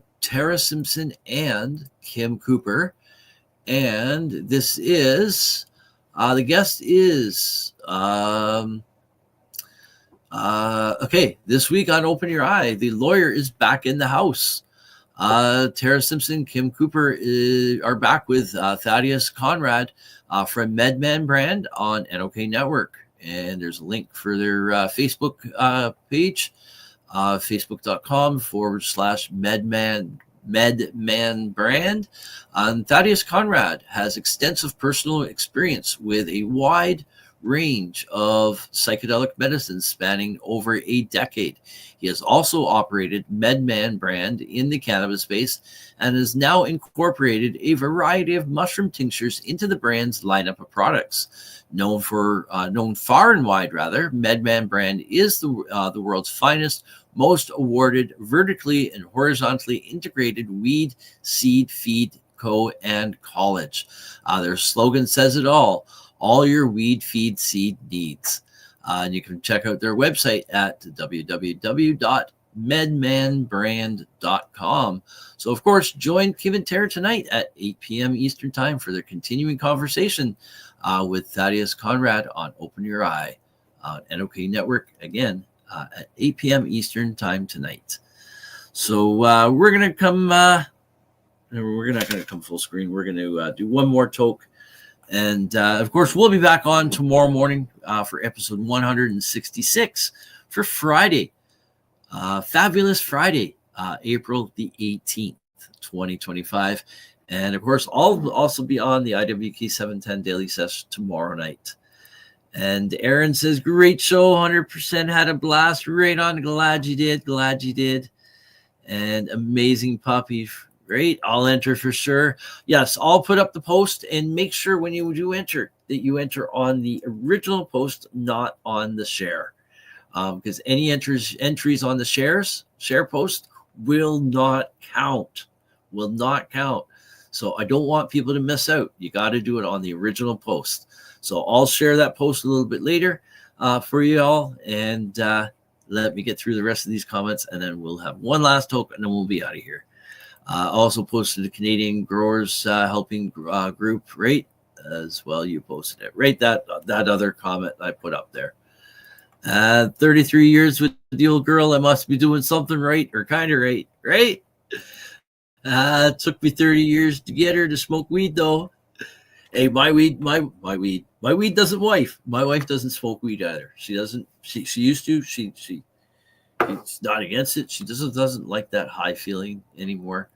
Simpson and Kim Cooper. And this is, the guest is, this week on Open Your Eye, the lawyer is back in the house. Tara Simpson, Kim Cooper are back with Thaddeus Conrad from MedMan brand on NOK Network. And there's a link for their Facebook page, facebook.com/MedMan brand. Thaddeus Conrad has extensive personal experience with a wide range of psychedelic medicines spanning over a decade. He has also operated MedMan brand in the cannabis space and has now incorporated a variety of mushroom tinctures into the brand's lineup of products. Known far and wide, MedMan brand is the world's finest, most awarded vertically and horizontally integrated weed seed feed co and college. Their slogan says it all your weed feed seed needs. And you can check out their website at www.medmanbrand.com. So, of course, join Kim and Tara tonight at 8 p.m. Eastern Time for their continuing conversation with Thaddeus Conrad on Open Your Eye on NOK Network, again, at 8 p.m. Eastern Time tonight. So we're going to come, we're not going to come full screen. We're going to do one more toke. And, of course, we'll be back on tomorrow morning for episode 166 for Friday, Fabulous Friday, April the 18th, 2025. And, of course, I'll also be on the IWK 710 Daily Sesh tomorrow night. And Aaron says, great show, 100% had a blast. Right on, glad you did. And amazing puppy. Great. I'll enter for sure. Yes, I'll put up the post, and make sure when you do enter that you enter on the original post, not on the share. Because any entries on the share post will not count. So I don't want people to miss out. You got to do it on the original post. So I'll share that post a little bit later for you all. And let me get through the rest of these comments, and then we'll have one last toke, and then we'll be out of here. Also posted the Canadian Growers Helping Group, right? As well, you posted it, right? That other comment I put up there. 33 years with the old girl, I must be doing something right, or kind of right, right? It took me 30 years to get her to smoke weed, though. Hey, my weed doesn't wife. My wife doesn't smoke weed either. She doesn't. She used to. She's not against it. She doesn't like that high feeling anymore,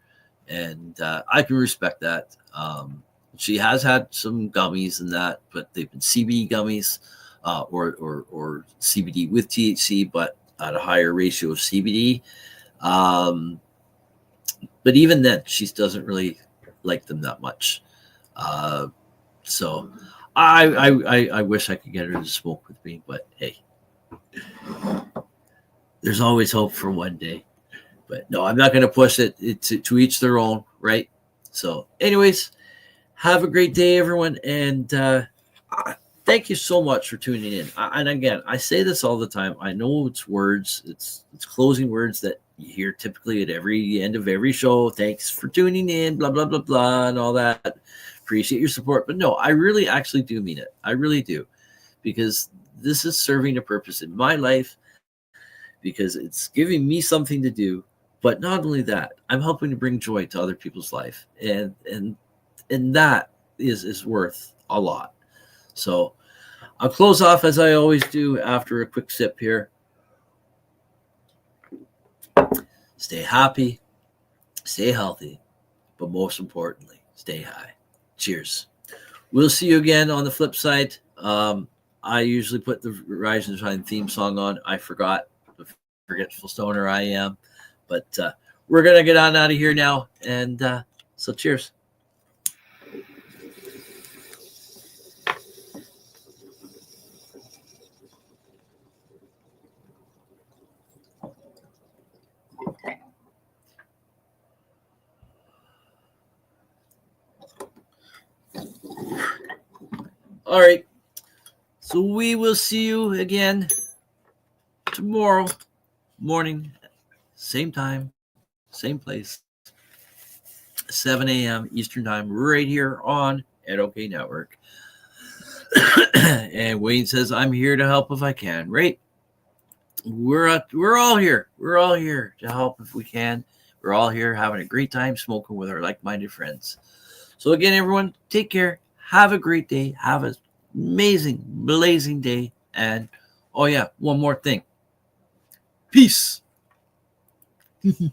and I can respect that. She has had some gummies and that, but they've been CBD gummies, or CBD with THC, but at a higher ratio of CBD. But even then, she doesn't really like them that much. So I wish I could get her to smoke with me, but hey, there's always hope for one day. But no, I'm not going to push it. To each their own, right? So anyways, have a great day, everyone. And thank you so much for tuning in. And again, I say this all the time. I know it's words. It's closing words that you hear typically at every end of every show. Thanks for tuning in, blah, blah, blah, blah, and all that. Appreciate your support. But no, I really actually do mean it. I really do. Because this is serving a purpose in my life. Because it's giving me something to do. But not only that, I'm helping to bring joy to other people's life. And that is worth a lot. So I'll close off as I always do after a quick sip here. Stay happy, stay healthy, but most importantly, stay high. Cheers. We'll see you again on the flip side. I usually put the Rise and Shine theme song on. I forgot. The forgetful stoner I am. But we're going to get on out of here now. And so cheers. All right. So we will see you again tomorrow morning, same time, same place, 7 a.m. Eastern time, right here on NOK Network. And Wayne says, I'm here to help if I can, right? We're all here. We're all here to help if we can. We're all here having a great time smoking with our like-minded friends. So again, everyone, take care. Have a great day. Have an amazing, blazing day. And, oh yeah, one more thing. Peace. Woo-hoo.